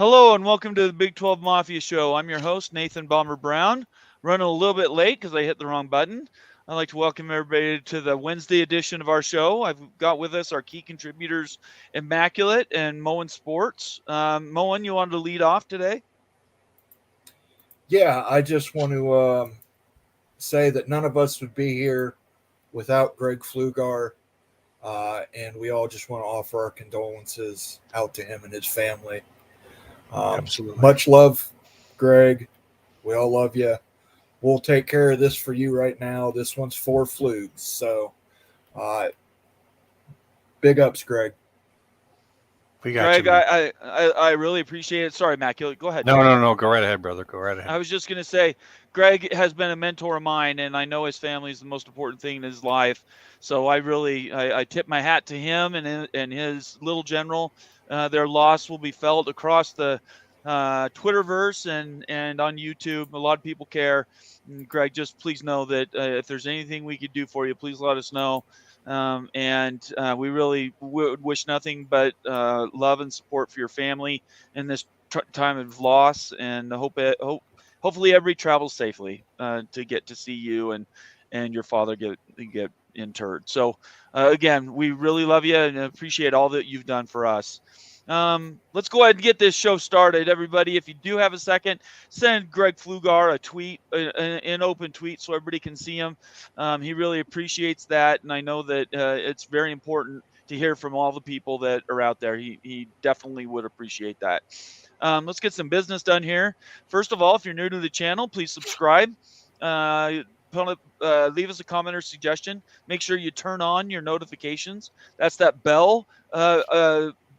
Hello and welcome to the Big 12 Mafia Show. I'm your host, Nathan Bomber Brown. Running a little bit late because I hit the wrong button. I'd like to welcome everybody to the Wednesday edition of our show. I've got with us our key contributors, Immaculate and Moen Sports. Moen, you wanted to lead off today? Yeah, I just want to say that none of us would be here without Greg Flugar, and we all just want to offer our condolences out to him and his family. Absolutely. Much love, Greg. We all love you. We'll take care of this for you right now. This one's for Flugs. So, big ups, Greg. We got Greg, you. I really appreciate it. Sorry, Immaculate. Go ahead. No. Go right ahead, brother. Go right ahead. I was just going to say, Greg has been a mentor of mine, and I know his family is the most important thing in his life. So I tip my hat to him and his little general. Their loss will be felt across the Twitterverse and on YouTube. A lot of people care. And Greg, just please know that if there's anything we could do for you, please let us know. We really would wish nothing but love and support for your family in this time of loss, and hopefully everybody travels safely to get to see you and your father get interred. So again, we really love you and appreciate all that you've done for us. Let's go ahead and get this show started, everybody. If you do have a second, send Greg Flugar a tweet, an open tweet, so everybody can see him. He really appreciates that, and I know that it's very important to hear from all the people that are out there. He definitely would appreciate that. Let's get some business done here. First of all, if you're new to the channel, please subscribe. Leave us a comment or suggestion. Make sure you turn on your notifications. That's that bell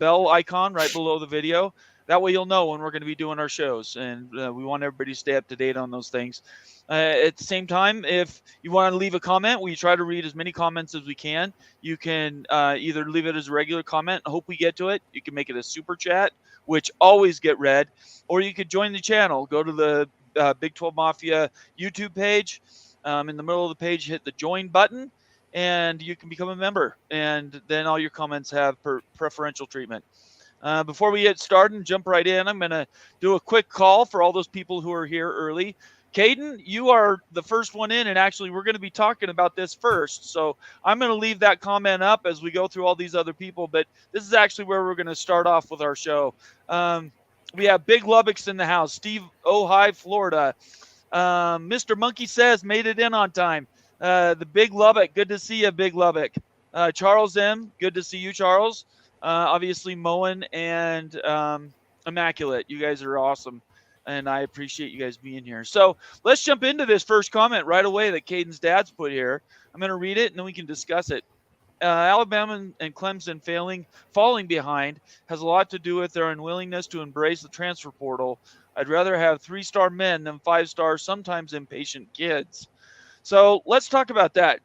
icon right below the video. That way you'll know when we're going to be doing our shows, and we want everybody to stay up to date on those things. At the same time, if you want to leave a comment, we try to read as many comments as we can. You can either leave it as a regular comment, I hope we get to it. You can make it a super chat, which always get read, or you could join the channel. Go to the Big 12 Mafia YouTube page. In the middle of the page, hit the join button, and you can become a member, and then all your comments have preferential treatment. Before we get started and jump right in, I'm going to do a quick call for all those people who are here early. Caden, you are the first one in, and actually we're going to be talking about this first. So I'm going to leave that comment up as we go through all these other people, but this is actually where we're going to start off with our show. We have Big Lubbock's in the house. Steve Ojai, Florida. Mr. Monkey Says made it in on time. The Big Lubbock, good to see you, Big Lubbock. Charles M., good to see you, Charles. Obviously, Moen and Immaculate, you guys are awesome, and I appreciate you guys being here. So let's jump into this first comment right away that Caden's dad's put here. I'm going to read it, and then we can discuss it. Alabama and Clemson falling behind has a lot to do with their unwillingness to embrace the transfer portal. I'd rather have 3-star men than 5-star, sometimes impatient kids. So let's talk about that.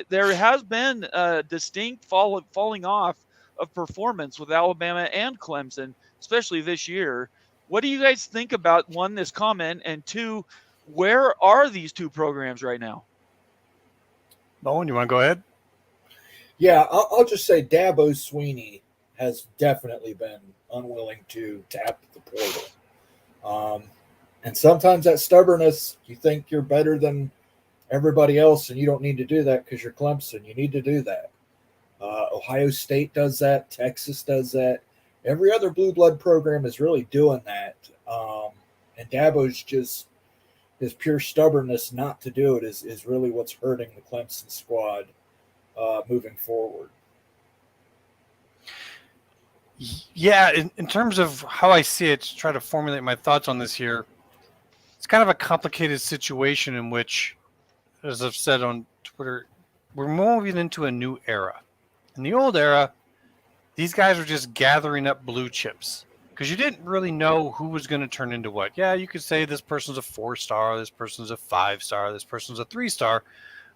There has been a distinct falling off of performance with Alabama and Clemson, especially this year. What do you guys think about, one, this comment, and two, where are these two programs right now? Moen, you want to go ahead? Yeah, I'll just say Dabo Sweeney has definitely been unwilling to tap the portal. And sometimes that stubbornness, you think you're better than everybody else, and you don't need to do that because you're Clemson. You need to do that. Ohio State does that. Texas does that. Every other blue blood program is really doing that. And Dabo's just his pure stubbornness not to do it is really what's hurting the Clemson squad moving forward. Yeah, in terms of how I see it, to try to formulate my thoughts on this here, it's kind of a complicated situation in which, as I've said on Twitter, we're moving into a new era. In the old era, these guys were just gathering up blue chips because you didn't really know who was going to turn into what. Yeah, you could say this person's a 4-star, this person's a 5-star, this person's a 3-star.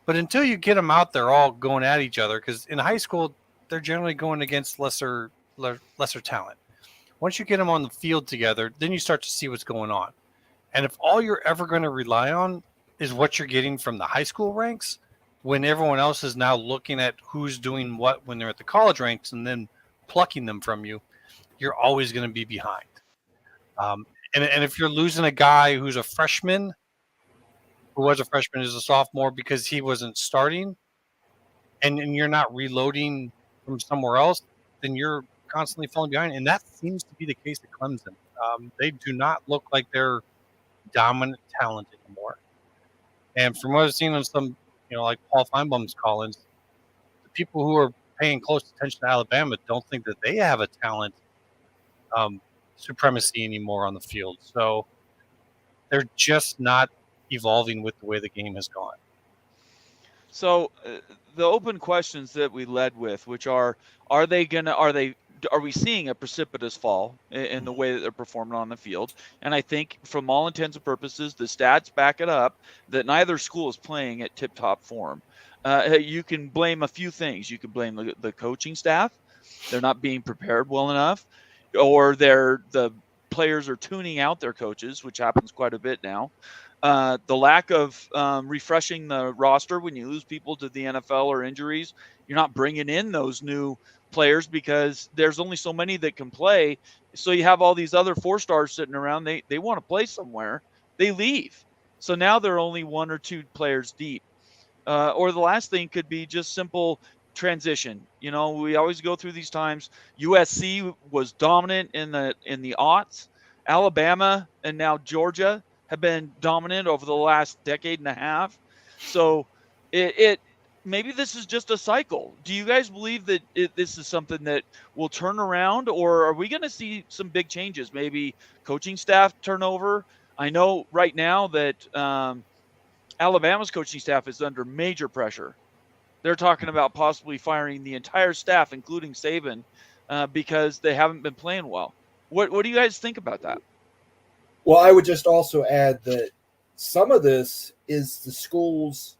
But until you get them out there all going at each other, because in high school, they're generally going against lesser talent. Once you get them on the field together, then you start to see what's going on. And if all you're ever going to rely on is what you're getting from the high school ranks, when everyone else is now looking at who's doing what when they're at the college ranks and then plucking them from you, you're always going to be behind. And if you're losing a guy who's a freshman, who was a freshman, is a sophomore because he wasn't starting, and you're not reloading from somewhere else, then you're constantly falling behind. And that seems to be the case at Clemson. They do not look like they're dominant talent anymore. And from what I've seen on some, like Paul Feinbaum's call-ins, the people who are paying close attention to Alabama don't think that they have a talent supremacy anymore on the field. So they're just not evolving with the way the game has gone. So the open questions that we led with, which are we seeing a precipitous fall in the way that they're performing on the field? And I think from all intents and purposes, the stats back it up that neither school is playing at tip-top form. You can blame a few things. You can blame the coaching staff. They're not being prepared well enough, or the players are tuning out their coaches, which happens quite a bit now. The lack of refreshing the roster when you lose people to the NFL or injuries. You're not bringing in those new players because there's only so many that can play. So you have all these other 4-stars sitting around. They want to play somewhere. They leave. So now they're only 1 or 2 players deep. Or the last thing could be just simple transition. We always go through these times. USC was dominant in the aughts. Alabama and now Georgia have been dominant over the last decade and a half. So it maybe this is just a cycle. Do you guys believe that this is something that will turn around, or are we going to see some big changes? Maybe coaching staff turnover. I know right now that Alabama's coaching staff is under major pressure. They're talking about possibly firing the entire staff, including Saban, because they haven't been playing well. What do you guys think about that? Well, I would just also add that some of this is the schools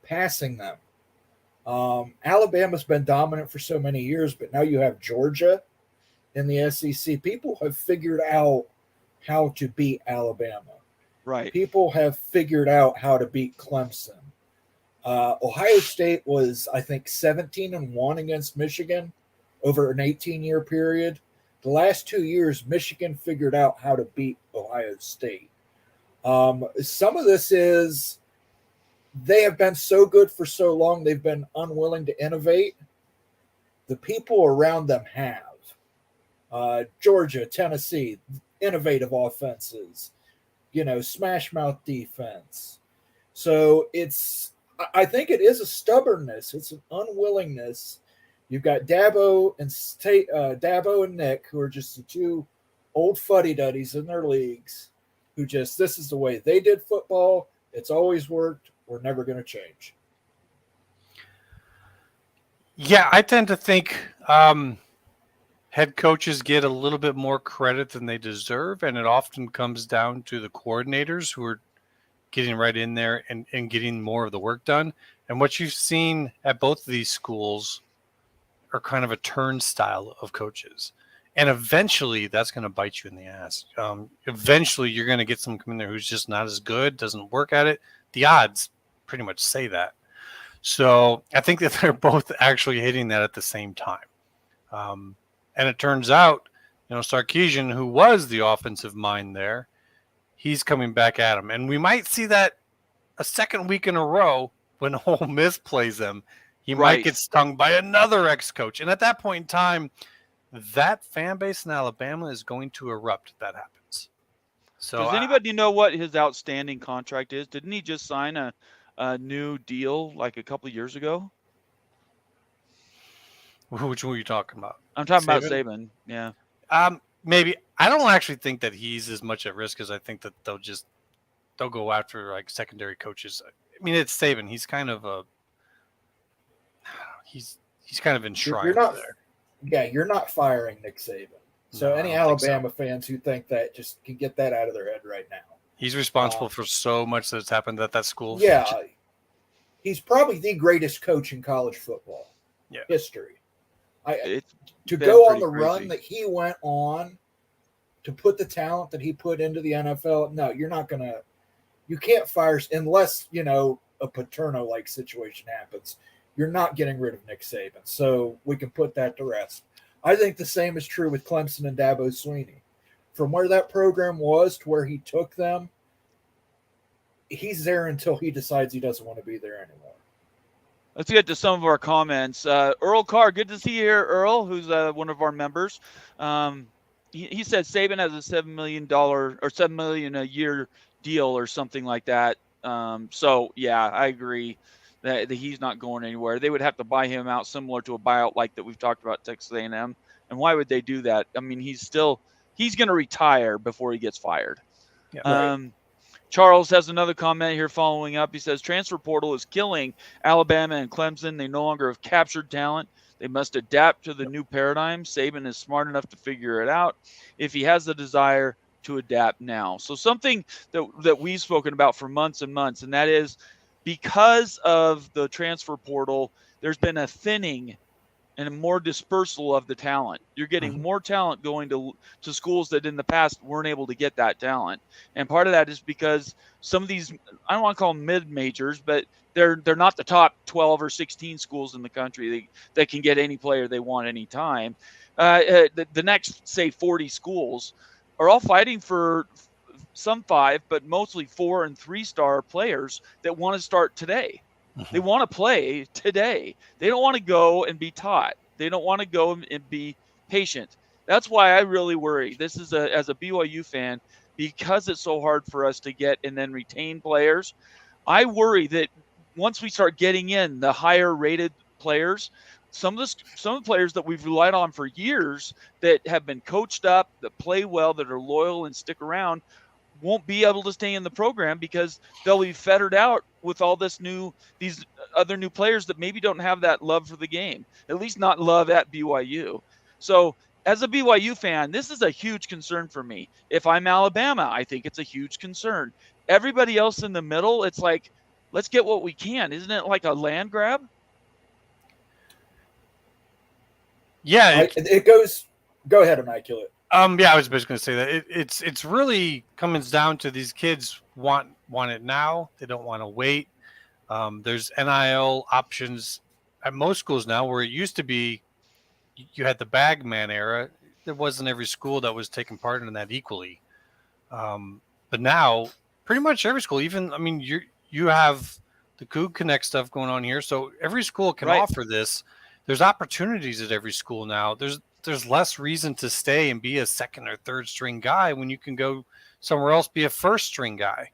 passing them. Alabama's been dominant for so many years, but now you have Georgia in the SEC. People have figured out how to beat Alabama. Right. People have figured out how to beat Clemson. Ohio State was, I think, 17-1 against Michigan over an 18-year period. The last 2 years, Michigan figured out how to beat Ohio State. Some of this is they have been so good for so long, they've been unwilling to innovate. The people around them have. Georgia, Tennessee, innovative offenses, smash mouth defense. So I think it is a stubbornness. It's an unwillingness. You've got Dabo and Nick, who are just the 2 old fuddy-duddies in their leagues, who this is the way they did football. It's always worked. We're never going to change. Yeah, I tend to think head coaches get a little bit more credit than they deserve, and it often comes down to the coordinators who are getting right in there and getting more of the work done. And what you've seen at both of these schools are kind of a turnstile of coaches. And eventually that's going to bite you in the ass. Eventually you're going to get someone come in there who's just not as good, doesn't work at it. The odds pretty much say that. So I think that they're both actually hitting that at the same time. And it turns out, Sarkisian, who was the offensive mind there, he's coming back at him. And we might see that a second week in a row when Ole Miss plays them. He might get stung by another ex-coach. And at that point in time, that fan base in Alabama is going to erupt if that happens. So does anybody know what his outstanding contract is? Didn't he just sign a new deal like a couple of years ago? Which one are you talking about? I'm talking about Saban. Yeah. Maybe. I don't actually think that he's as much at risk as I think that they'll go after like secondary coaches. I mean, it's Saban. He's kind of he's kind of enshrined there. Yeah, you're not firing Nick Saban. So any Alabama fans who think that just can get that out of their head right now. He's responsible for so much that's happened at that school. Yeah, he's probably the greatest coach in college football history. To go on the run that he went on, to put the talent that he put into the NFL, no, you can't fire unless, a Paterno-like situation happens. You're not getting rid of Nick Saban. So we can put that to rest. I think the same is true with Clemson and Dabo Swinney. from where that program was to where he took them, he's there until he decides he doesn't want to be there anymore. Let's get to some of our comments. Earl Carr, good to see you here, Earl, who's one of our members. He said Saban has a $7 million or $7 million a year deal or something like that. So yeah, I agree that he's not going anywhere. They would have to buy him out similar to a buyout like that we've talked about Texas A&M. And why would they do that? I mean, he's going to retire before he gets fired. Yeah, right. Charles has another comment here following up. He says, transfer portal is killing Alabama and Clemson. They no longer have captured talent. They must adapt to the new paradigm. Saban is smart enough to figure it out if he has the desire to adapt now. So something that we've spoken about for months and months, and that is because of the transfer portal, there's been a thinning and a more dispersal of the talent. You're getting more talent going to schools that in the past weren't able to get that talent. And part of that is because some of these, I don't want to call them mid-majors, but they're not the top 12 or 16 schools in the country that can get any player they want anytime. The next, say, 40 schools are all fighting for some 5, but mostly 4 and 3-star players that want to start today. They want to play today. They don't want to go and be taught. They don't want to go and be patient. That's why I really worry. This is as a BYU fan, because it's so hard for us to get and then retain players. I worry that once we start getting in the higher rated players, some of the players that we've relied on for years that have been coached up, that play well, that are loyal and stick around, won't be able to stay in the program because they'll be fettered out with all these other new players that maybe don't have that love for the game, at least not love at BYU. So as a BYU fan, this is a huge concern for me. If I'm Alabama, I think it's a huge concern. Everybody else in the middle, it's like, let's get what we can. Isn't it like a land grab? Yeah. It goes, go ahead, Immaculate. Yeah, I was basically going to say that it's really comes down to these kids want it now. They don't want to wait. There's NIL options at most schools now, where it used to be you had the bag man era. There wasn't every school that was taking part in that equally. But now pretty much every school, even, I mean, you have the Coug Connect stuff going on here. So every school can offer this. There's opportunities at every school now. There's less reason to stay and be a second or third string guy when you can go somewhere else, be a first string guy.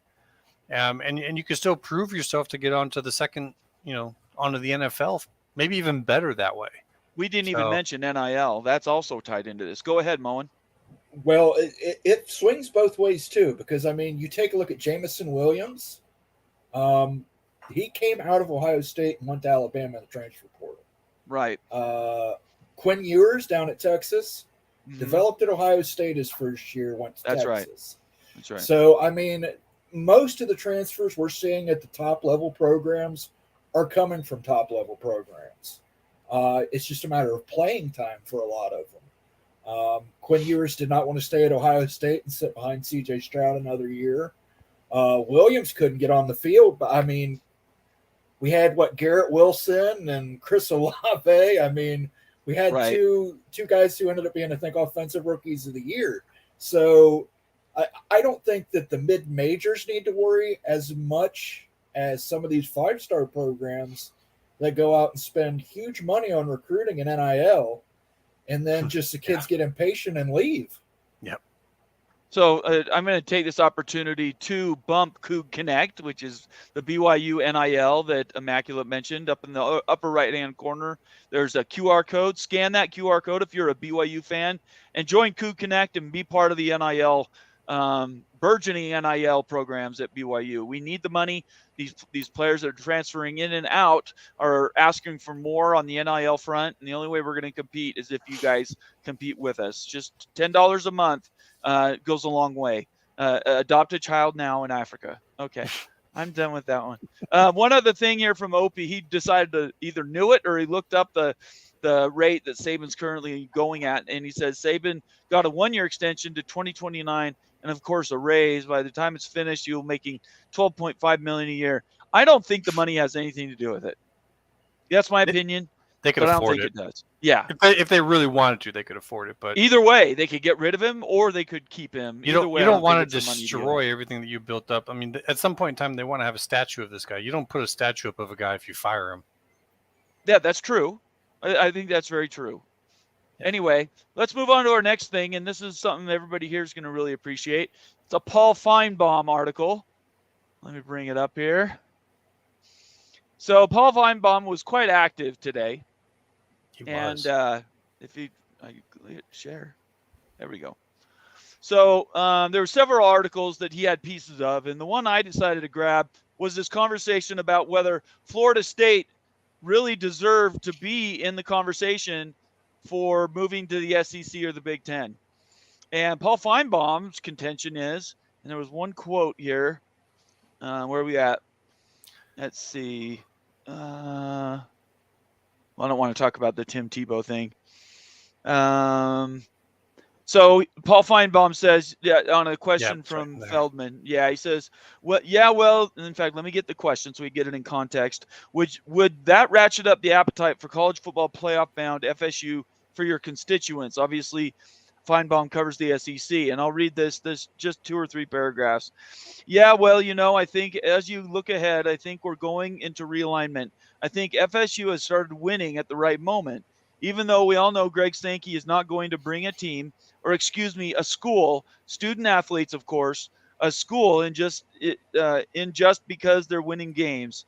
And you can still prove yourself to get onto the second, onto the NFL, maybe even better that way. We didn't even mention NIL. That's also tied into this. Go ahead, Moen. Well, it swings both ways too, because I mean, you take a look at Jamison Williams. He came out of Ohio State and went to Alabama in the transfer portal. Right. Quinn Ewers down at Texas, developed at Ohio State his first year, went to Texas. That's right. So, I mean, most of the transfers we're seeing at the top level programs are coming from top level programs. It's just a matter of playing time for a lot of them. Quinn Ewers did not want to stay at Ohio State and sit behind C.J. Stroud another year. Williams couldn't get on the field, but I mean, we had Garrett Wilson and Chris Olave. I mean, we had two guys who ended up being, I think, offensive rookies of the year. So I don't think that the mid-majors need to worry as much as some of these 5-star programs that go out and spend huge money on recruiting and NIL, and then just the kids get impatient and leave. Yep. So I'm going to take this opportunity to bump Coug Connect, which is the BYU NIL that Immaculate mentioned. Up in the upper right-hand corner, there's a QR code. Scan that QR code if you're a BYU fan, and join Coug Connect and be part of the NIL, burgeoning NIL programs at BYU. We need the money. These players that are transferring in and out are asking for more on the NIL front, and the only way we're going to compete is if you guys compete with us. Just $10 a month. Goes a long way. Adopt a child now in Africa. Okay, I'm done with that one. One other thing here from Opie, he decided to either knew it or he looked up the rate that Saban's currently going at, and he says Saban got a 1-year extension to 2029, and of course a raise. By the time it's finished, you'll making $12.5 million a year. I don't think the money has anything to do with it. That's my opinion. They could but I don't afford think it. it does. Yeah. If they really wanted to, they could afford it. But Either way, they could get rid of him or they could keep him. you Either way, I don't think want to it's a money deal. destroy everything that you built up. I mean, at some point in time, they want to have a statue of this guy. You don't put a statue up of a guy if you fire him. Yeah, that's true. I think that's very true. Yeah. Anyway, let's move on to our next thing, and this is something everybody here is going to really appreciate. It's a Paul Feinbaum article. Let me bring it up here. So Paul Feinbaum was quite active today. He was. And if you share, there we go. So there were several articles that he had pieces of, and the one I decided to grab was this conversation about whether Florida State really deserved to be in the conversation for moving to the SEC or the Big Ten. And Paul Feinbaum's contention is, and there was one quote here. Where are we at? Let's see. Well, I don't want to talk about the Tim Tebow thing. So Paul Feinbaum says, on a question from Feldman, he says, well, in fact, let me get the question so we get it in context. Would that ratchet up the appetite for college football playoff bound FSU for your constituents? Obviously, Feinbaum covers the SEC, and I'll read this just 2 or 3 paragraphs. Yeah, well, I think as you look ahead, I think we're going into realignment. I think FSU has started winning at the right moment. Even though we all know Greg Sankey is not going to bring a school, student athletes, of course, a school in just because they're winning games.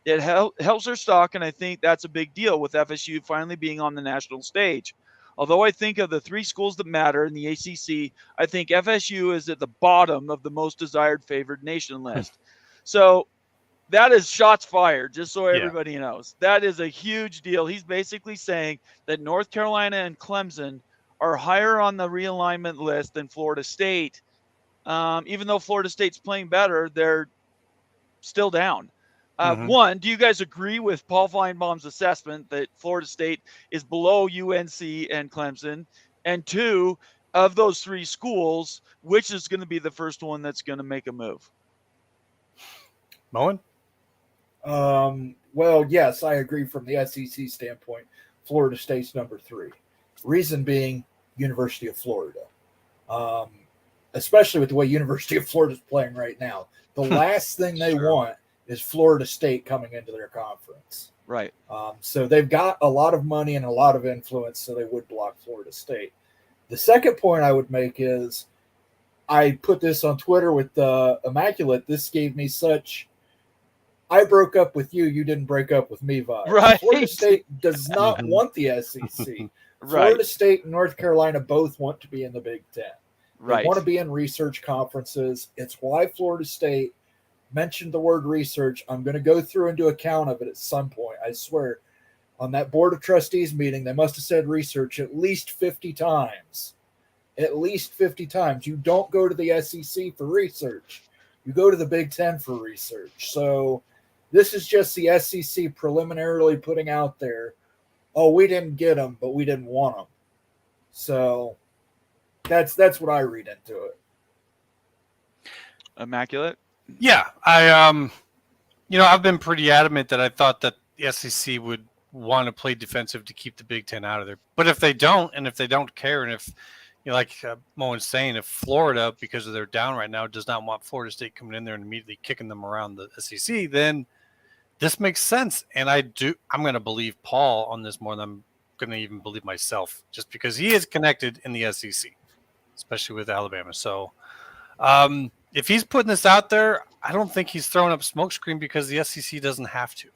It helps their stock, and I think that's a big deal with FSU finally being on the national stage. Although I think of the 3 schools that matter in the ACC, I think FSU is at the bottom of the most desired favored nation list. So that is shots fired, just so everybody knows. That is a huge deal. He's basically saying that North Carolina and Clemson are higher on the realignment list than Florida State. Even though Florida State's playing better, they're still down. One, do you guys agree with Paul Feinbaum's assessment that Florida State is below UNC and Clemson? And 2, of those 3 schools, which is going to be the first one that's going to make a move? Moen? Well, yes, I agree from the SEC standpoint. Florida State's number 3. Reason being University of Florida. Especially with the way University of Florida is playing right now. The last thing they want is Florida State coming into their conference. Right. So they've got a lot of money and a lot of influence, so they would block Florida State. The second point I would make is I put this on Twitter with Immaculate. This gave me such I broke up with you, you didn't break up with me vibe. Right. Florida State does not want the SEC. Florida State and North Carolina both want to be in the Big Ten. They want to be in research conferences. It's why Florida State mentioned the word research. I'm going to go through and do a count of it at some point. I swear, on that Board of Trustees meeting, they must have said research at least 50 times. At least 50 times. You don't go to the SEC for research. You go to the Big Ten for research. So this is just the SEC preliminarily putting out there, oh, we didn't get them, but we didn't want them. So that's what I read into it. Immaculate? Yeah, I've been pretty adamant that I thought that the SEC would want to play defensive to keep the Big Ten out of there. But if they don't, and if they don't care, and if, like Moen's saying, if Florida, because of their down right now, does not want Florida State coming in there and immediately kicking them around the SEC, then this makes sense. And I'm going to believe Paul on this more than I'm going to even believe myself, just because he is connected in the SEC, especially with Alabama. So, if he's putting this out there, I don't think he's throwing up smokescreen because the SEC doesn't have to.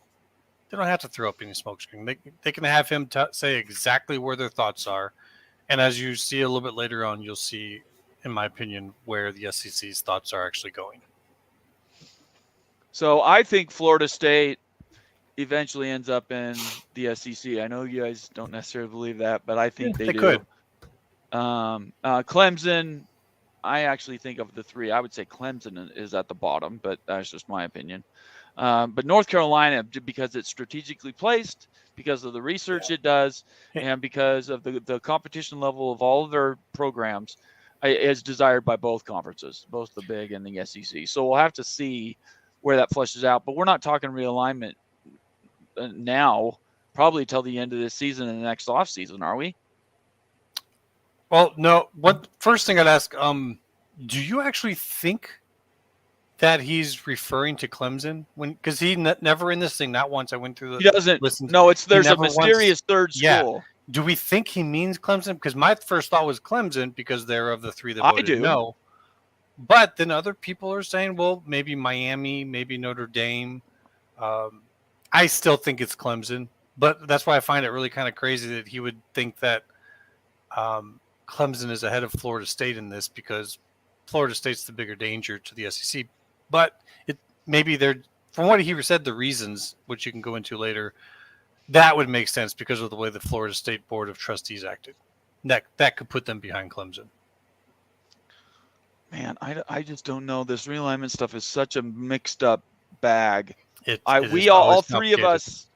They don't have to throw up any smokescreen. They can have him say exactly where their thoughts are. And as you see a little bit later on, you'll see, in my opinion, where the SEC's thoughts are actually going. So I think Florida State eventually ends up in the SEC. I know you guys don't necessarily believe that, but I think they do. Could. Clemson, I actually think of the 3, I would say Clemson is at the bottom, but that's just my opinion. But North Carolina, because it's strategically placed, because of the research it does, and because of the competition level of all of their programs, is desired by both conferences, both the Big and the SEC. So we'll have to see where that flushes out. But we're not talking realignment now. probably till the end of this season and the next off season, are we? Well, no. What first thing I'd ask? Do you actually think that he's referring to Clemson because he never in this thing, not once. I went through the. He doesn't. No, there's a mysterious third school. Do we think he means Clemson? Because my first thought was Clemson because they're of the three that voted no. But then other people are saying, well, maybe Miami, maybe Notre Dame. I still think it's Clemson, but that's why I find it really kind of crazy that he would think that Clemson is ahead of Florida State in this because Florida State's the bigger danger to the SEC. But maybe they're, from what he said, the reasons, which you can go into later, that would make sense because of the way the Florida State Board of Trustees acted. That could put them behind Clemson. Man, I just don't know. This realignment stuff is such a mixed up bag. All three of us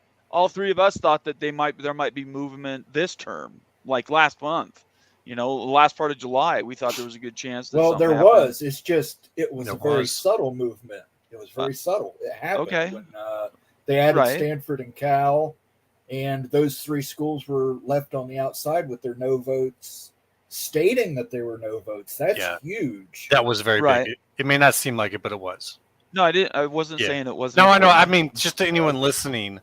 thought that there might be movement this term, like last month. You know, last part of July, we thought there was a good chance. That there was. It's just it was a very subtle movement. It was very subtle. It happened when they added Stanford and Cal, and those three schools were left on the outside with their no votes, stating that there were no votes. That's huge. That was very big. It may not seem like it, but it was. No, I didn't. I wasn't saying it wasn't. No, I know. I mean, just to anyone listening,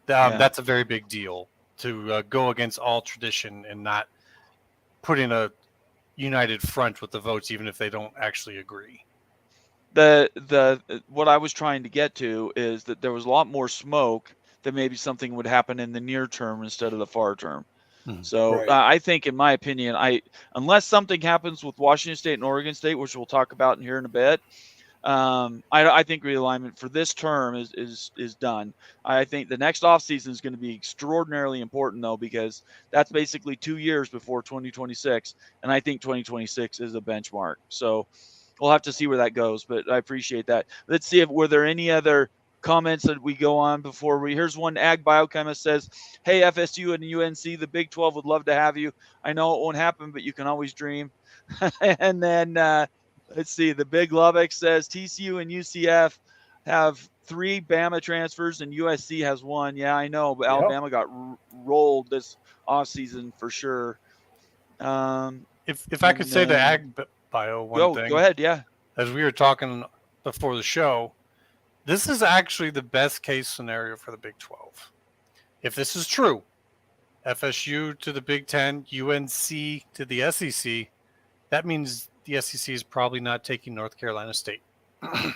that's a very big deal to go against all tradition and not put in a united front with the votes, even if they don't actually agree. What I was trying to get to is that there was a lot more smoke that maybe something would happen in the near term instead of the far term. So I think, in my opinion, unless something happens with Washington State and Oregon State, which we'll talk about here in a bit, I think realignment for this term is done. I think the next offseason is going to be extraordinarily important, though, because that's basically 2 years before 2026, and I think 2026 is a benchmark. So we'll have to see where that goes, but I appreciate that. Let's see were there any other comments that we go on before here's one. Ag Biochemist says, hey, FSU and UNC, the Big 12 would love to have you. I know it won't happen, but you can always dream. And then let's see, the Big Lubbock says TCU and UCF have 3 Bama transfers and USC has 1. Yeah, I know, but Alabama got rolled this offseason for sure. If I could say to Ag Bio one thing. Go ahead, yeah. As we were talking before the show, this is actually the best case scenario for the Big 12. If this is true, FSU to the Big 10, UNC to the SEC, that means the SEC is probably not taking North Carolina State. And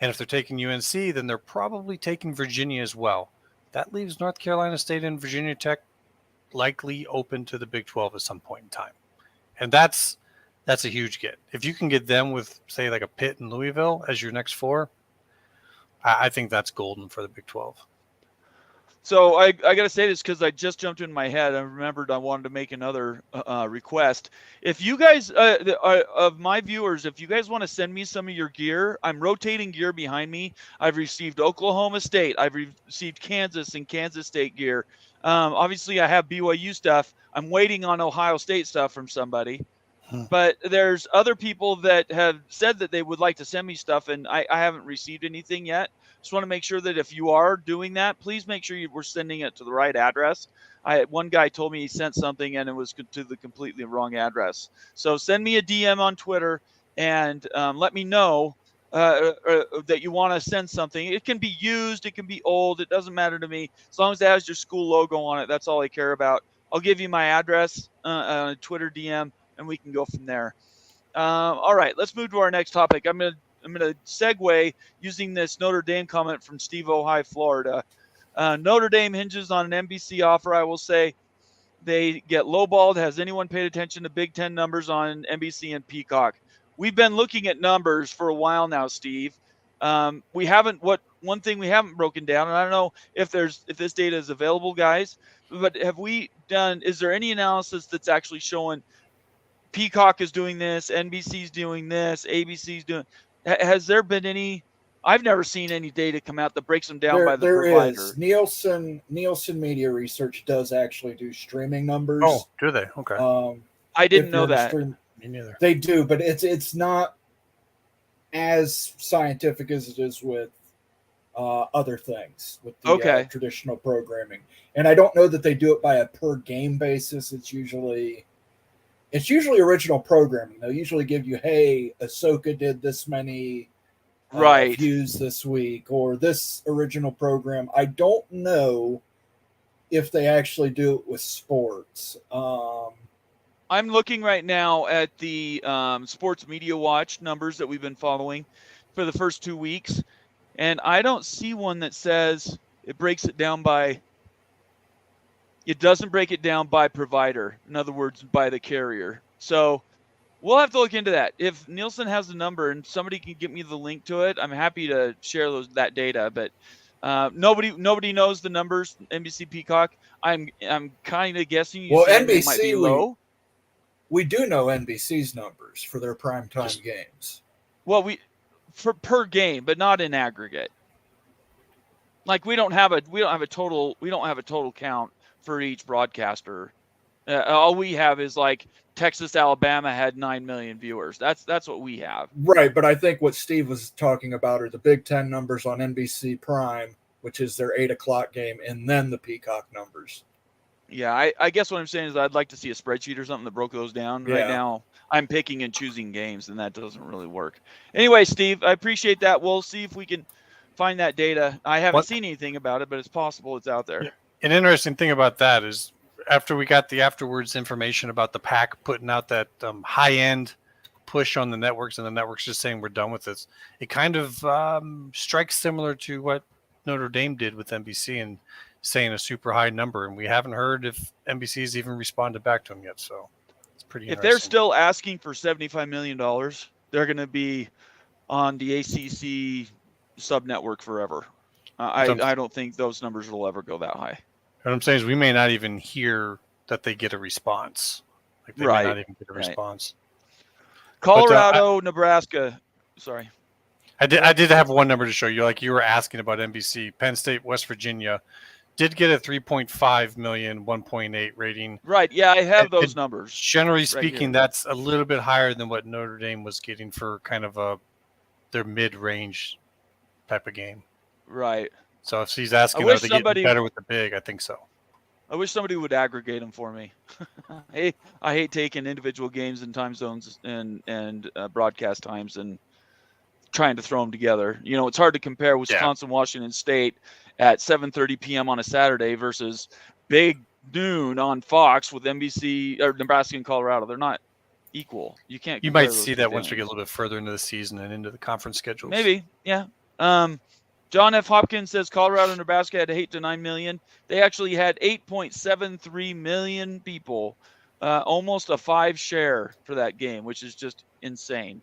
if they're taking UNC, then they're probably taking Virginia as well. That leaves North Carolina State and Virginia Tech likely open to the Big 12 at some point in time. And that's a huge get. If you can get them with, say, like a Pitt and Louisville as your next 4, I think that's golden for the Big 12. So I got to say this because I just jumped in my head. I remembered I wanted to make another request. If you guys, of my viewers, if you guys want to send me some of your gear, I'm rotating gear behind me. I've received Oklahoma State. I've received Kansas and Kansas State gear. Obviously, I have BYU stuff. I'm waiting on Ohio State stuff from somebody. But there's other people that have said that they would like to send me stuff, and I haven't received anything yet. Just want to make sure that if you are doing that, please make sure we're sending it to the right address. One guy told me he sent something, and it was to the completely wrong address. So send me a DM on Twitter and let me know that you want to send something. It can be used. It can be old. It doesn't matter to me. As long as it has your school logo on it, that's all I care about. I'll give you my address on a Twitter DM, and we can go from there. All right, let's move to our next topic. I'm gonna segue using this Notre Dame comment from Steve Ohio, Florida. Notre Dame hinges on an NBC offer. I will say they get lowballed. Has anyone paid attention to Big Ten numbers on NBC and Peacock? We've been looking at numbers for a while now, Steve. We haven't. One thing we haven't broken down, and I don't know if this data is available, guys. But have we done? Is there any analysis that's actually showing Peacock is doing this, NBC's doing this, ABC's doing? Has there been any? I've never seen any data come out that breaks them down by the provider. There is. Nielsen Media Research does actually do streaming numbers. Oh, do they? Okay. I didn't know that. Me neither. They do, but it's not as scientific as it is with other things with the Okay. traditional programming. And I don't know that they do it by a per game basis. It's usually original programming. They'll usually give you, hey, Ahsoka did this many Right. views this week, or this original program. I don't know if they actually do it with sports. I'm looking right now at the Sports Media Watch numbers that we've been following for the first 2 weeks, and I don't see one that says it breaks it down by. It doesn't break it down by provider. In other words, by the carrier. So we'll have to look into that. If Nielsen has the number and somebody can get me the link to it, I'm happy to share that data. But nobody knows the numbers. NBC Peacock. I'm kind of guessing you saying they might be low. We do know NBC's numbers for their primetime games. Well, for per game, but not in aggregate. Like we don't have a total count for each broadcaster. All we have is like Texas, Alabama had 9 million viewers. That's what we have. Right, but I think what Steve was talking about are the Big Ten numbers on NBC Prime, which is their 8:00 game, and then the Peacock numbers. Yeah, I guess what I'm saying is I'd like to see a spreadsheet or something that broke those down. Yeah. Right now, I'm picking and choosing games, and that doesn't really work. Anyway, Steve, I appreciate that. We'll see if we can find that data. I haven't seen anything about it, but it's possible it's out there. Yeah. An interesting thing about that is after we got the afterwards information about the PAC putting out that high-end push on the networks, and the networks just saying we're done with this, it kind of strikes similar to what Notre Dame did with NBC and saying a super high number, and we haven't heard if NBC's even responded back to them yet. So it's pretty interesting. If they're still asking for $75 million, they're going to be on the ACC sub network forever. I don't think those numbers will ever go that high. What I'm saying is we may not even hear that they get a response. Like they may not even get a response. Colorado, Nebraska. Sorry. I did have one number to show you. Like you were asking about NBC. Penn State, West Virginia did get a 3.5 million, 1.8 rating. Right. Yeah, I have those numbers. Generally speaking, that's a little bit higher than what Notre Dame was getting for kind of their mid-range type of game. Right. So if he's asking, are they getting better with the big? I think so. I wish somebody would aggregate them for me. I hate taking individual games and time zones and broadcast times and trying to throw them together. You know, it's hard to compare Wisconsin, Washington State at 7:30 p.m. on a Saturday versus big noon on Fox with NBC or Nebraska and Colorado. They're not equal. You can't. You might see that once we get a little bit further into the season and into the conference schedules. Maybe, yeah. John F. Hopkins says Colorado and Nebraska had 8 to 9 million. They actually had 8.73 million people, almost a 5 share for that game, which is just insane.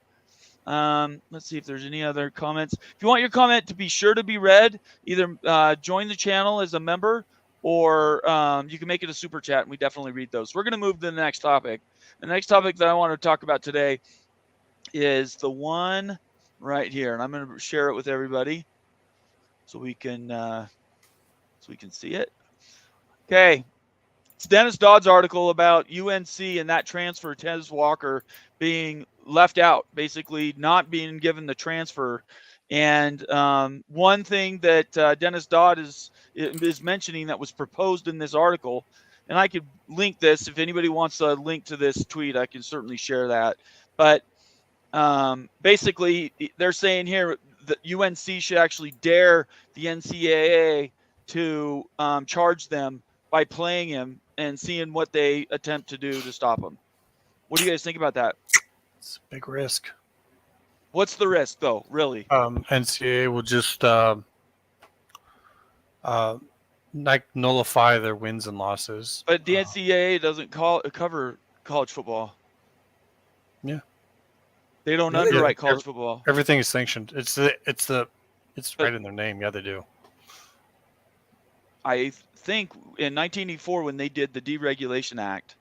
Let's see if there's any other comments. If you want your comment to be sure to be read, either join the channel as a member or you can make it a super chat, and we definitely read those. We're going to move to the next topic. The next topic that I want to talk about today is the one right here, and I'm going to share it with everybody so we can see it. Okay. It's Dennis Dodd's article about UNC and that transfer, Tez Walker, being left out, basically not being given the transfer. And one thing that Dennis Dodd is mentioning that was proposed in this article, and I could link this if anybody wants a link to this tweet, I can certainly share that. But basically, they're saying here that UNC should actually dare the NCAA to charge them by playing him and seeing what they attempt to do to stop him. What do you guys think about that? It's a big risk. What's the risk, though, really? NCAA will just nullify their wins and losses. But the NCAA doesn't cover college football. Yeah. They don't underwrite college football. Everything is sanctioned. It's right in their name. Yeah, they do. I think in 1984 when they did the Deregulation Act,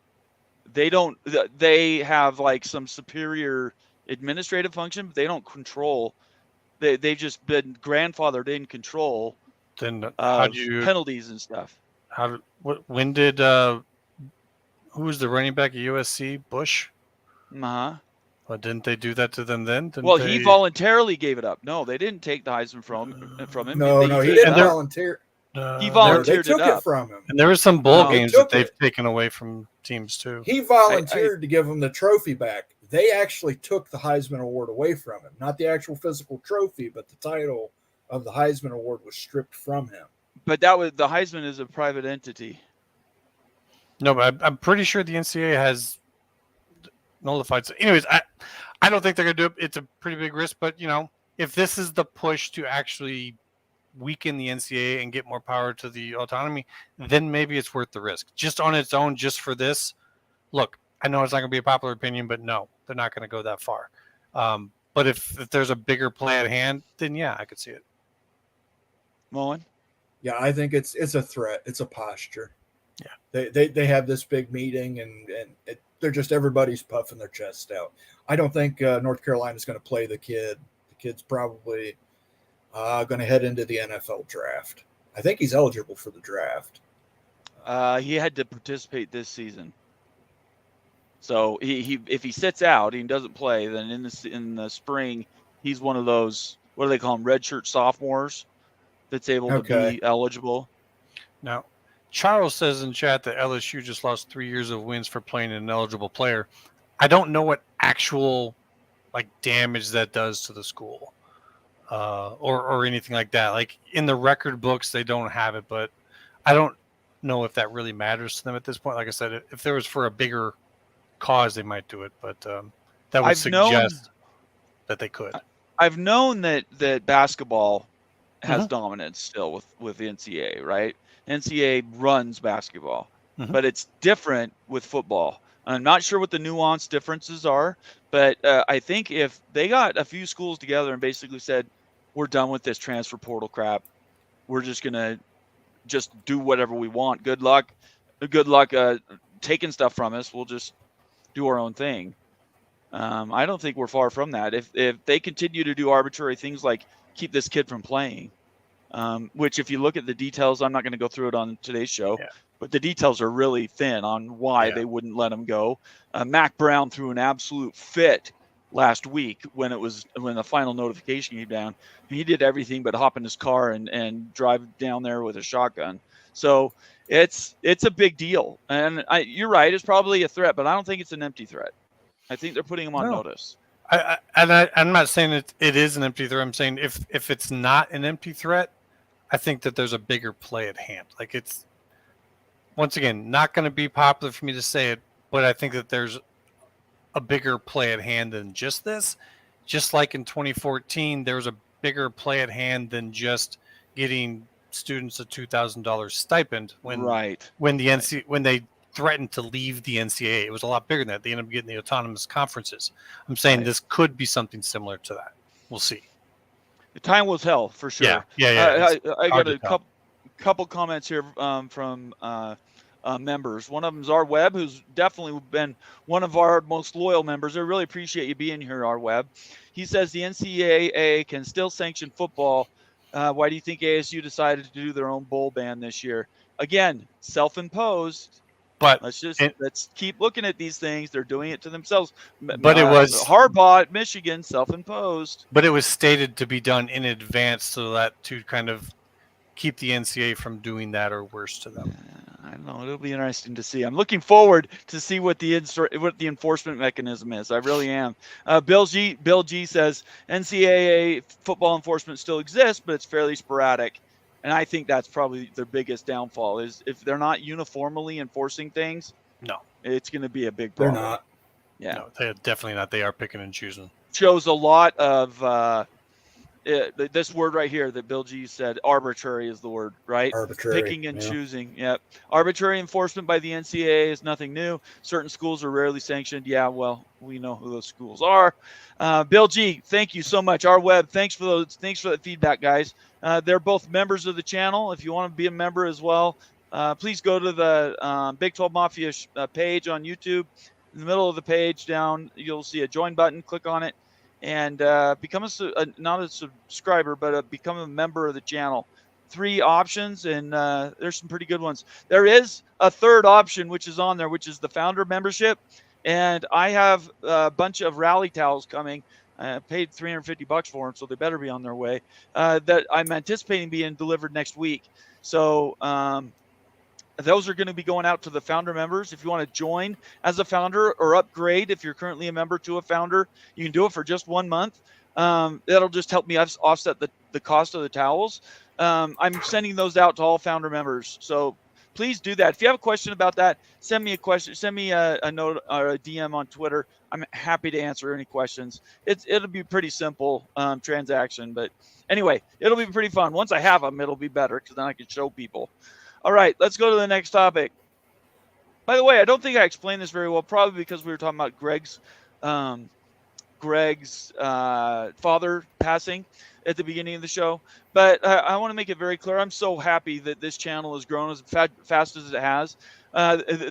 they have like some superior administrative function, but they don't control. They've just been grandfathered in control. Then how do you penalties and stuff? When did who was the running back at USC? Bush. Well, didn't they do that to them then? Didn't Well, they... he voluntarily gave it up. No, they didn't take the Heisman from him. No, They no, he gave didn't it up. volunteer. He They volunteered took it it up. from him. And there were some bowl No, games took that they've it. taken away from teams too. He volunteered to give him the trophy back. They actually took the Heisman Award away from him. Not the actual physical trophy, but the title of the Heisman Award was stripped from him. But that was the Heisman is a private entity. No, but I'm pretty sure the NCAA has nullified. So anyways, I don't think they're going to do it. It's a pretty big risk, but if this is the push to actually weaken the NCAA and get more power to the autonomy, then maybe it's worth the risk. Just on its own, just for this, look, I know it's not going to be a popular opinion, but no, they're not going to go that far. But if there's a bigger play at hand, then yeah, I could see it. Mullen? Yeah, I think it's a threat. It's a posture. Yeah, they have this big meeting and they're just everybody's puffing their chest out. I don't think North Carolina's going to play the kid. The kid's probably going to head into the NFL draft. I think he's eligible for the draft. He had to participate this season. So he if he sits out, he doesn't play, then in the spring, he's one of those, what do they call them, redshirt sophomores that's able to be eligible. Now, Charles says in chat that LSU just lost 3 years of wins for playing an ineligible player. I don't know what actual damage that does to the school or anything like that. Like in the record books, they don't have it, but I don't know if that really matters to them at this point. Like I said, if there was for a bigger cause, they might do it, but that would suggest that they could. I've known that basketball has dominance still with the NCAA, right? NCAA runs basketball, but it's different with football. I'm not sure what the nuanced differences are, but I think if they got a few schools together and basically said, we're done with this transfer portal crap, we're just going to just do whatever we want. Good luck taking stuff from us. We'll just do our own thing. I don't think we're far from that. If they continue to do arbitrary things like keep this kid from playing, which if you look at the details, I'm not going to go through it on today's show, but the details are really thin on why they wouldn't let him go. Mac Brown threw an absolute fit last week when the final notification came down. He did everything but hop in his car and drive down there with a shotgun. So it's a big deal. And you're right, it's probably a threat, but I don't think it's an empty threat. I think they're putting him on notice. I'm not saying it is an empty threat. I'm saying if it's not an empty threat, I think that there's a bigger play at hand. Like it's, once again, not going to be popular for me to say it, but I think that there's a bigger play at hand than just this. Just like in 2014, there was a bigger play at hand than just getting students a $2,000 stipend when they threatened to leave the NCAA. It was a lot bigger than that. They ended up getting the autonomous conferences. I'm saying this could be something similar to that. We'll see. The time will tell for sure. Yeah. I got a couple comments here from members. One of them is R Webb, who's definitely been one of our most loyal members. I really appreciate you being here, R Webb. He says the NCAA can still sanction football. Why do you think ASU decided to do their own bowl ban this year? Again, self-imposed. But let's keep looking at these things. They're doing it to themselves. But it was Harbaugh at Michigan, self-imposed. But it was stated to be done in advance so that to kind of keep the NCAA from doing that or worse to them. I don't know. It'll be interesting to see. I'm looking forward to see what the enforcement mechanism is. I really am. Bill G says NCAA football enforcement still exists, but it's fairly sporadic. And I think that's probably their biggest downfall is if they're not uniformly enforcing things. No, it's going to be a big problem. They're not. Yeah, no, they're definitely not. They are picking and choosing. Shows a lot of this word right here that Bill G said. Arbitrary is the word, right? Arbitrary. Picking and choosing. Yep. Arbitrary enforcement by the NCAA is nothing new. Certain schools are rarely sanctioned. Yeah, well, we know who those schools are. Bill G, thank you so much. R Webb, thanks for the feedback, guys. They're both members of the channel. If you want to be a member as well, please go to the Big 12 Mafia page on YouTube. In the middle of the page down, you'll see a join button. Click on it and become not a subscriber, but become a member of the channel. 3 options, and there's some pretty good ones. There is a third option, which is on there, which is the founder membership. And I have a bunch of rally towels coming. I paid $350 for them, so they better be on their way. That I'm anticipating being delivered next week. So those are going to be going out to the founder members. If you want to join as a founder or upgrade, if you're currently a member to a founder, you can do it for just 1 month. That'll just help me offset the cost of the towels. I'm sending those out to all founder members. So please do that. If you have a question about that, send me a question. Send me a note or a DM on Twitter. I'm happy to answer any questions. It'll be pretty simple transaction, but anyway, it'll be pretty fun. Once I have them, it'll be better because then I can show people. All right, let's go to the next topic. By the way, I don't think I explained this very well, probably because we were talking about Greg's father passing at the beginning of the show. But I want to make it very clear. I'm so happy that this channel has grown as fast as it has.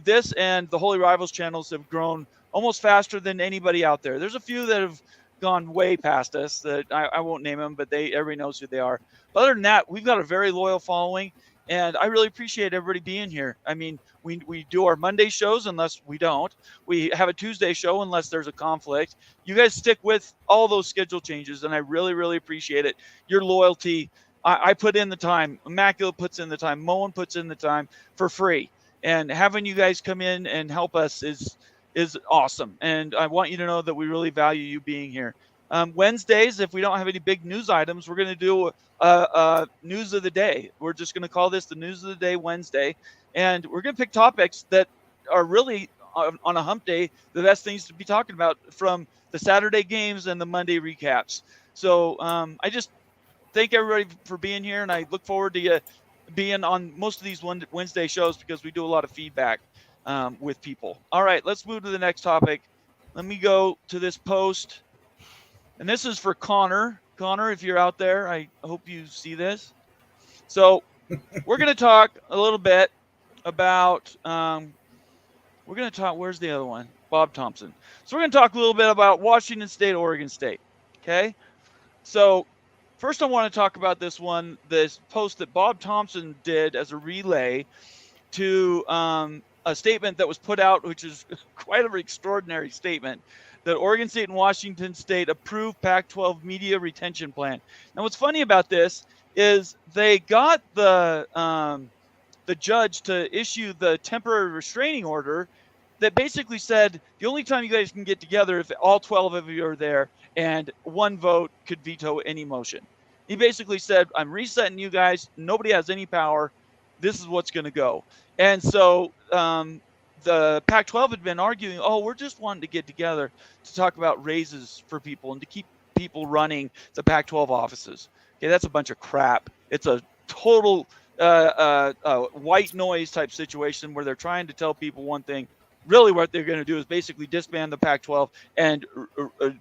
This and the Holy Rivals channels have grown almost faster than anybody out there. There's a few that have gone way past us that I won't name them, but everybody knows who they are. But other than that, we've got a very loyal following. And I really appreciate everybody being here. I mean, we do our Monday shows unless we don't. We have a Tuesday show unless there's a conflict. You guys stick with all those schedule changes, and I really, really appreciate it. Your loyalty. I put in the time. Immaculate puts in the time. Moen puts in the time for free. And having you guys come in and help us is awesome. And I want you to know that we really value you being here. Wednesdays, if we don't have any big news items, we're going to do news of the day. We're just going to call this the News of the Day Wednesday. And we're going to pick topics that are really on a hump day, the best things to be talking about from the Saturday games and the Monday recaps. So I just thank everybody for being here. And I look forward to you being on most of these Wednesday shows because we do a lot of feedback with people. All right, let's move to the next topic. Let me go to this post. And this is for Connor. Connor, if you're out there, I hope you see this. So we're going to talk a little bit about, where's the other one? Bob Thompson. So we're going to talk a little bit about Washington State, Oregon State. Okay? So first I want to talk about this post that Bob Thompson did as a relay to a statement that was put out, which is quite an extraordinary statement, that Oregon State and Washington State approved Pac-12 media retention plan. Now, what's funny about this is they got the judge to issue the temporary restraining order that basically said the only time you guys can get together if all 12 of you are there and one vote could veto any motion. He basically said, I'm resetting you guys. Nobody has any power. This is what's going to go. And so the Pac-12 had been arguing, we're just wanting to get together to talk about raises for people and to keep people running the Pac-12 offices. Okay, that's a bunch of crap. It's a total white noise type situation where they're trying to tell people one thing. Really what they're going to do is basically disband the Pac-12 and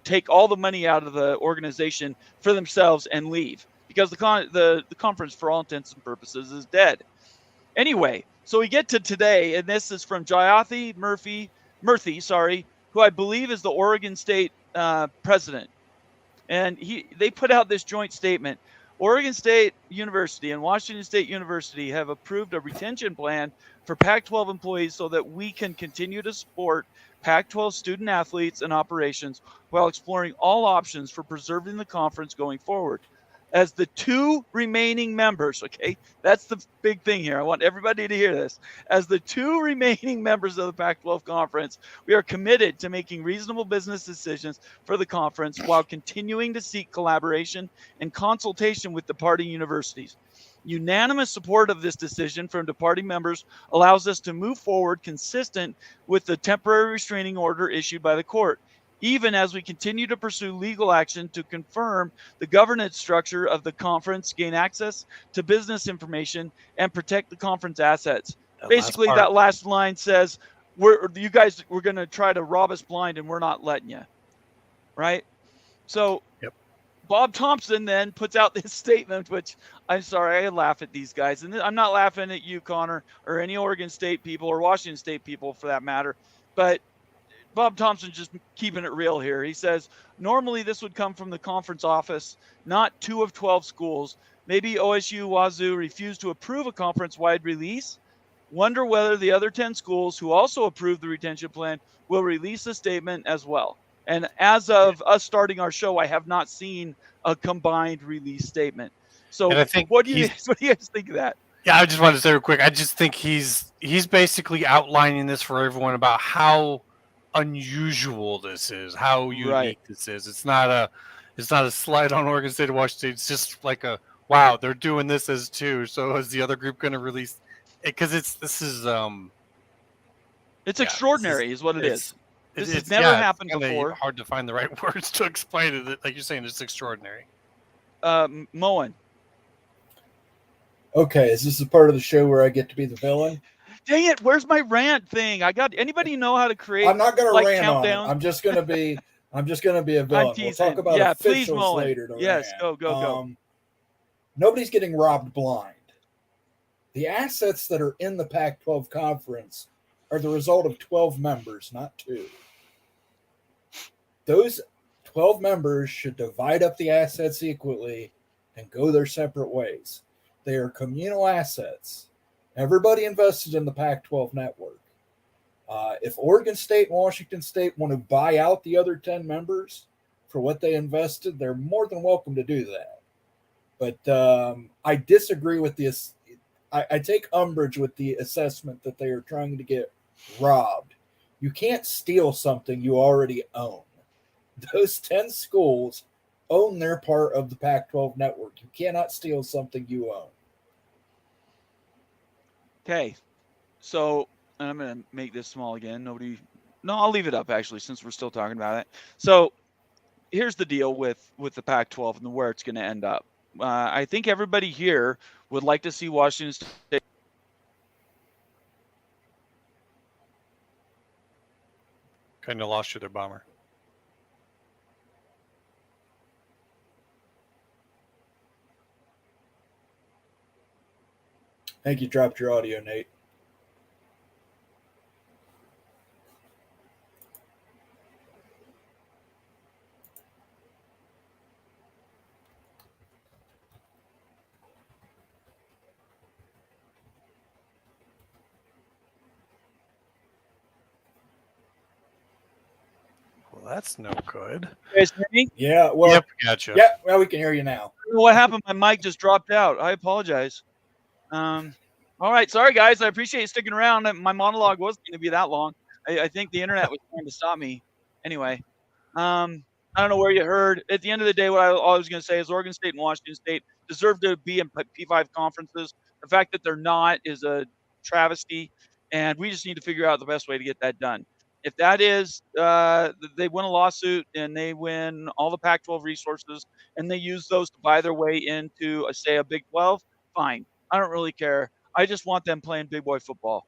take all the money out of the organization for themselves and leave because the conference, for all intents and purposes, is dead. Anyway, so we get to today, and this is from Jayathi Murthy, who I believe is the Oregon State president. And they put out this joint statement. Oregon State University and Washington State University have approved a retention plan for Pac-12 employees so that we can continue to support Pac-12 student athletes and operations while exploring all options for preserving the conference going forward. As the two remaining members, okay, that's the big thing here. I want everybody to hear this. As the two remaining members of the Pac-12 conference, we are committed to making reasonable business decisions for the conference while continuing to seek collaboration and consultation with departing universities. Unanimous support of this decision from departing members allows us to move forward consistent with the temporary restraining order issued by the court, even as we continue to pursue legal action to confirm the governance structure of the conference, gain access to business information, and protect the conference assets. Basically, that last line says, we're going to try to rob us blind and we're not letting you. Right? So yep. Bob Thompson then puts out this statement, which I'm sorry, I laugh at these guys. And I'm not laughing at you, Connor, or any Oregon State people or Washington State people for that matter. But Bob Thompson's just keeping it real here. He says, normally this would come from the conference office, not 2 of 12 schools. Maybe OSU, Wazoo refused to approve a conference-wide release. Wonder whether the other 10 schools who also approved the retention plan will release a statement as well. And as of us starting our show, I have not seen a combined release statement. So And I think what do you guys think of that? Yeah, I just wanted to say real quick. I just think he's basically outlining this for everyone about how unusual this is, how unique this is. It's not a slight on Oregon State or Washington State. It's just like a wow, they're doing this as two. So is the other group going to release? Because it's extraordinary, is what it is. This has never happened before. Hard to find the right words to explain it. Like you're saying, it's extraordinary. Moen. Okay, is this a part of the show where I get to be the villain? Dang it! Where's my rant thing? Anybody know how to create? I'm not going to rant countdown? on it. I'm just going to be a villain. We'll talk about officials later. Yes, go. Nobody's getting robbed blind. The assets that are in the Pac-12 conference are the result of 12 members, not 2. Those 12 members should divide up the assets equally and go their separate ways. They are communal assets. Everybody invested in the Pac-12 network. If Oregon State and Washington State want to buy out the other 10 members for what they invested, they're more than welcome to do that. But I disagree with this. I take umbrage with the assessment that they are trying to get robbed. You can't steal something you already own. Those 10 schools own their part of the Pac-12 network. You cannot steal something you own. Okay, so I'm going to make this small again. I'll leave it up, actually, since we're still talking about it. So here's the deal with the Pac-12 and where it's going to end up. I think everybody here would like to see Washington State. Kind of lost you there, Bomber. I think you dropped your audio, Nate. Well, that's no good. You guys hear me? Yeah, well, yep, gotcha. Yeah, well, we can hear you now. I don't know what happened. My mic just dropped out. I apologize. All right, sorry guys. I appreciate you sticking around. My monologue wasn't going to be that long. I think the internet was trying to stop me. Anyway, I don't know where you heard. At the end of the day, what I was going to say is Oregon State and Washington State deserve to be in P5 conferences. The fact that they're not is a travesty, and we just need to figure out the best way to get that done. If that is, they win a lawsuit and they win all the Pac-12 resources and they use those to buy their way into, say, a Big 12, fine. I don't really care. I just want them playing big boy football.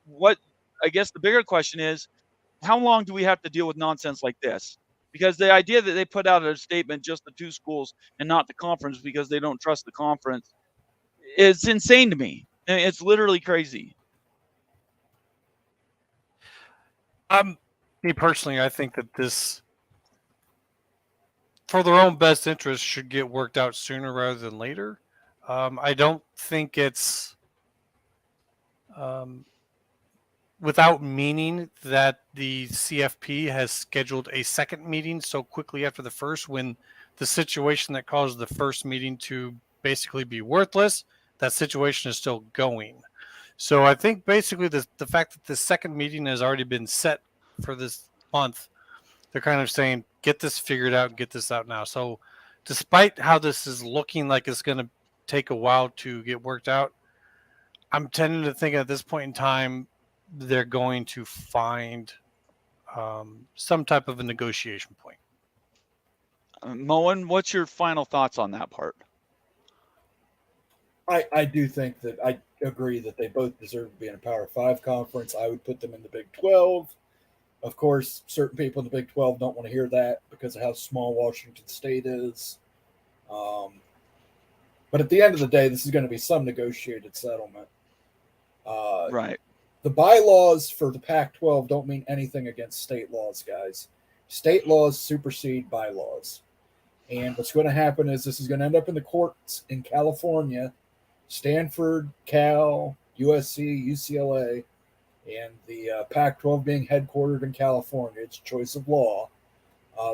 What I guess the bigger question is, how long do we have to deal with nonsense like this? Because the idea that they put out a statement just the 2 schools and not the conference because they don't trust the conference, it's insane to me. It's literally crazy. Me personally, I think that this, for their own best interest, should get worked out sooner rather than later. I don't think it's without meaning that the CFP has scheduled a second meeting so quickly after the first, when the situation that caused the first meeting to basically be worthless, that situation is still going. So I think basically the fact that the second meeting has already been set for this month, they're kind of saying, get this figured out, get this out now. So despite how this is looking like it's going to take a while to get worked out, I'm tending to think at this point in time, they're going to find some type of a negotiation point. Moen, what's your final thoughts on that part? I do think that I agree that they both deserve to be in a Power 5 conference. I would put them in the Big 12. Of course, certain people in the Big 12 don't want to hear that because of how small Washington State is. But at the end of the day, this is going to be some negotiated settlement. Right. The bylaws for the Pac-12 don't mean anything against state laws, guys. State laws supersede bylaws. And what's going to happen is this is going to end up in the courts in California, Stanford, Cal, USC, UCLA, and the Pac-12 being headquartered in California. It's a choice of law.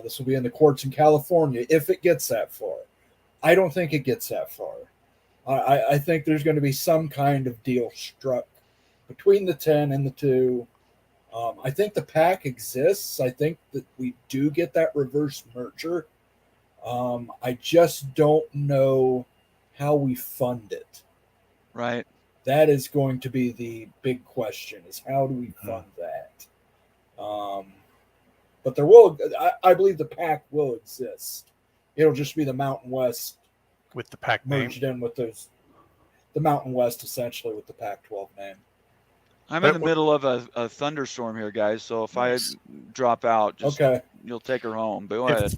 This will be in the courts in California if it gets that far. I don't think it gets that far. I think there's going to be some kind of deal struck between the 10 and the 2. I think the PAC exists. I think that we do get that reverse merger. I just don't know how we fund it. Right. That is going to be the big question: is how do we fund that? But there will, I believe, the PAC will exist. It'll just be the Mountain West with the PAC merged in with the Mountain West essentially with the Pac-12 name. I'm in the middle of a thunderstorm here, guys. So if I drop out, just you'll take her home. But go ahead.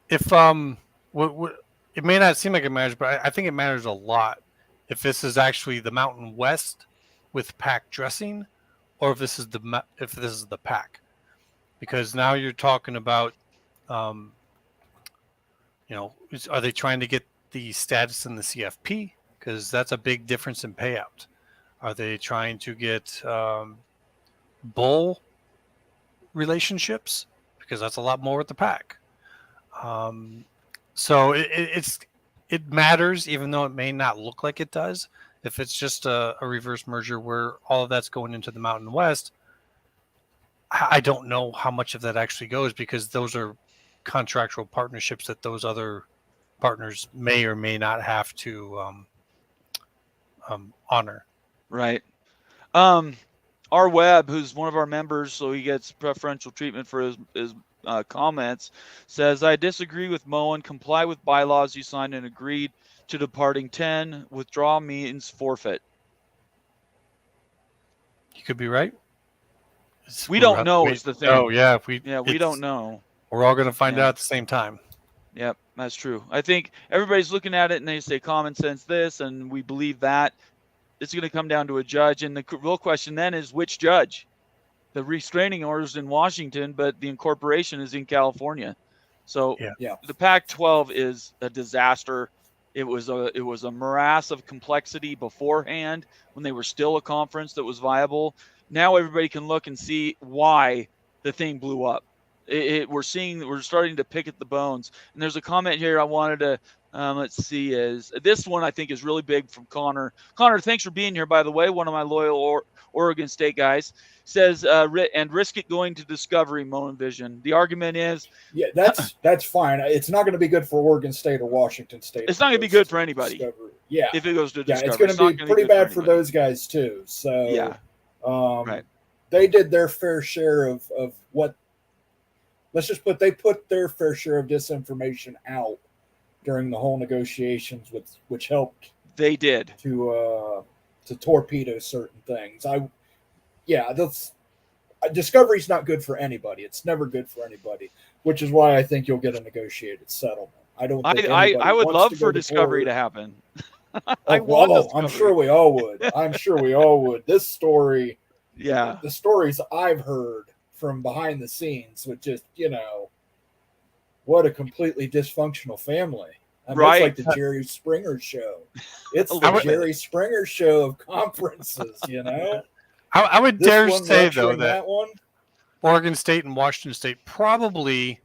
If it may not seem like it matters, but I think it matters a lot. If this is actually the Mountain West with PAC dressing, or if this is the PAC, because now you're talking about, are they trying to get the status in the CFP? Because that's a big difference in payout. Are they trying to get bowl relationships? Because that's a lot more with the PAC. So it matters, even though it may not look like it does. If it's just a reverse merger where all of that's going into the Mountain West, I don't know how much of that actually goes, because those are contractual partnerships that those other partners may or may not have to honor. Right. R Webb, who's one of our members, so he gets preferential treatment for his comments, says, I disagree with Moen. Comply with bylaws you signed and agreed to departing 10. Withdraw means forfeit. You could be right. We don't know is the thing. Oh, yeah. We don't know. We're all going to find out at the same time. Yep, that's true. I think everybody's looking at it and they say common sense this, and we believe that. It's going to come down to a judge. And the real question then is which judge? The restraining order is in Washington, but the incorporation is in California. So the Pac-12 is a disaster. It was a morass of complexity beforehand when they were still a conference that was viable. Now everybody can look and see why the thing blew up. We're starting to pick at the bones. And there's a comment here I wanted to let's see, is this one I think is really big from Connor. Connor, thanks for being here, by the way. One of my loyal Oregon State guys says, and risk it going to Discovery, Moen Vision. The argument is, that's fine. It's not going to be good for Oregon State or Washington State. It's not going to be good for anybody. Discovery. Yeah, if it goes to Discovery, it's going to be pretty bad for those guys too. So right. They did their fair share of what. Let's just they put their fair share of disinformation out during the whole negotiations, which helped. They did to torpedo certain things. Discovery's not good for anybody. It's never good for anybody, which is why I think you'll get a negotiated settlement. I don't. I would love for Discovery to happen. I'm sure we all would. This story, the stories I've heard from behind the scenes with just, what a completely dysfunctional family. It's like the Jerry Springer show. It's the Jerry Springer show of conferences, I would dare say, though, that Oregon State and Washington State probably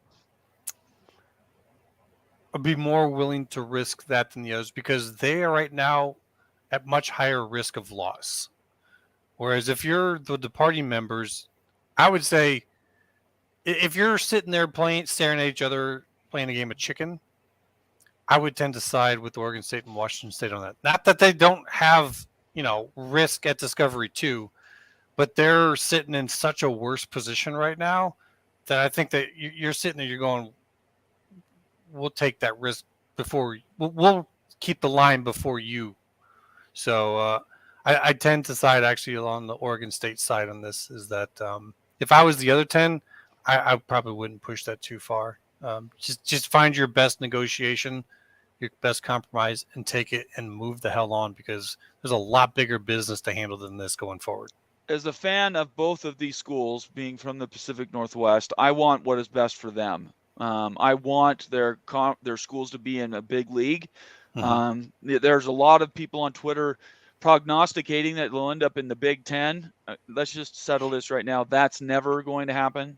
would be more willing to risk that than the others, because they are right now at much higher risk of loss. Whereas if you're the departing members, I would say if you're sitting there staring at each other, playing a game of chicken, I would tend to side with Oregon State and Washington State on that. Not that they don't have, risk at Discovery too, but they're sitting in such a worse position right now that I think that you're sitting there, you're going, we'll take that risk before we'll keep the line before you. So I tend to side actually along the Oregon State side on this, is that if I was the other 10, I probably wouldn't push that too far. Just find your best negotiation, your best compromise, and take it and move the hell on, because there's a lot bigger business to handle than this going forward. As a fan of both of these schools, being from the Pacific Northwest, I want what is best for them. I want their schools to be in a big league. Mm-hmm. There's a lot of people on Twitter prognosticating that they'll end up in the Big Ten. Let's just settle this right now. That's never going to happen.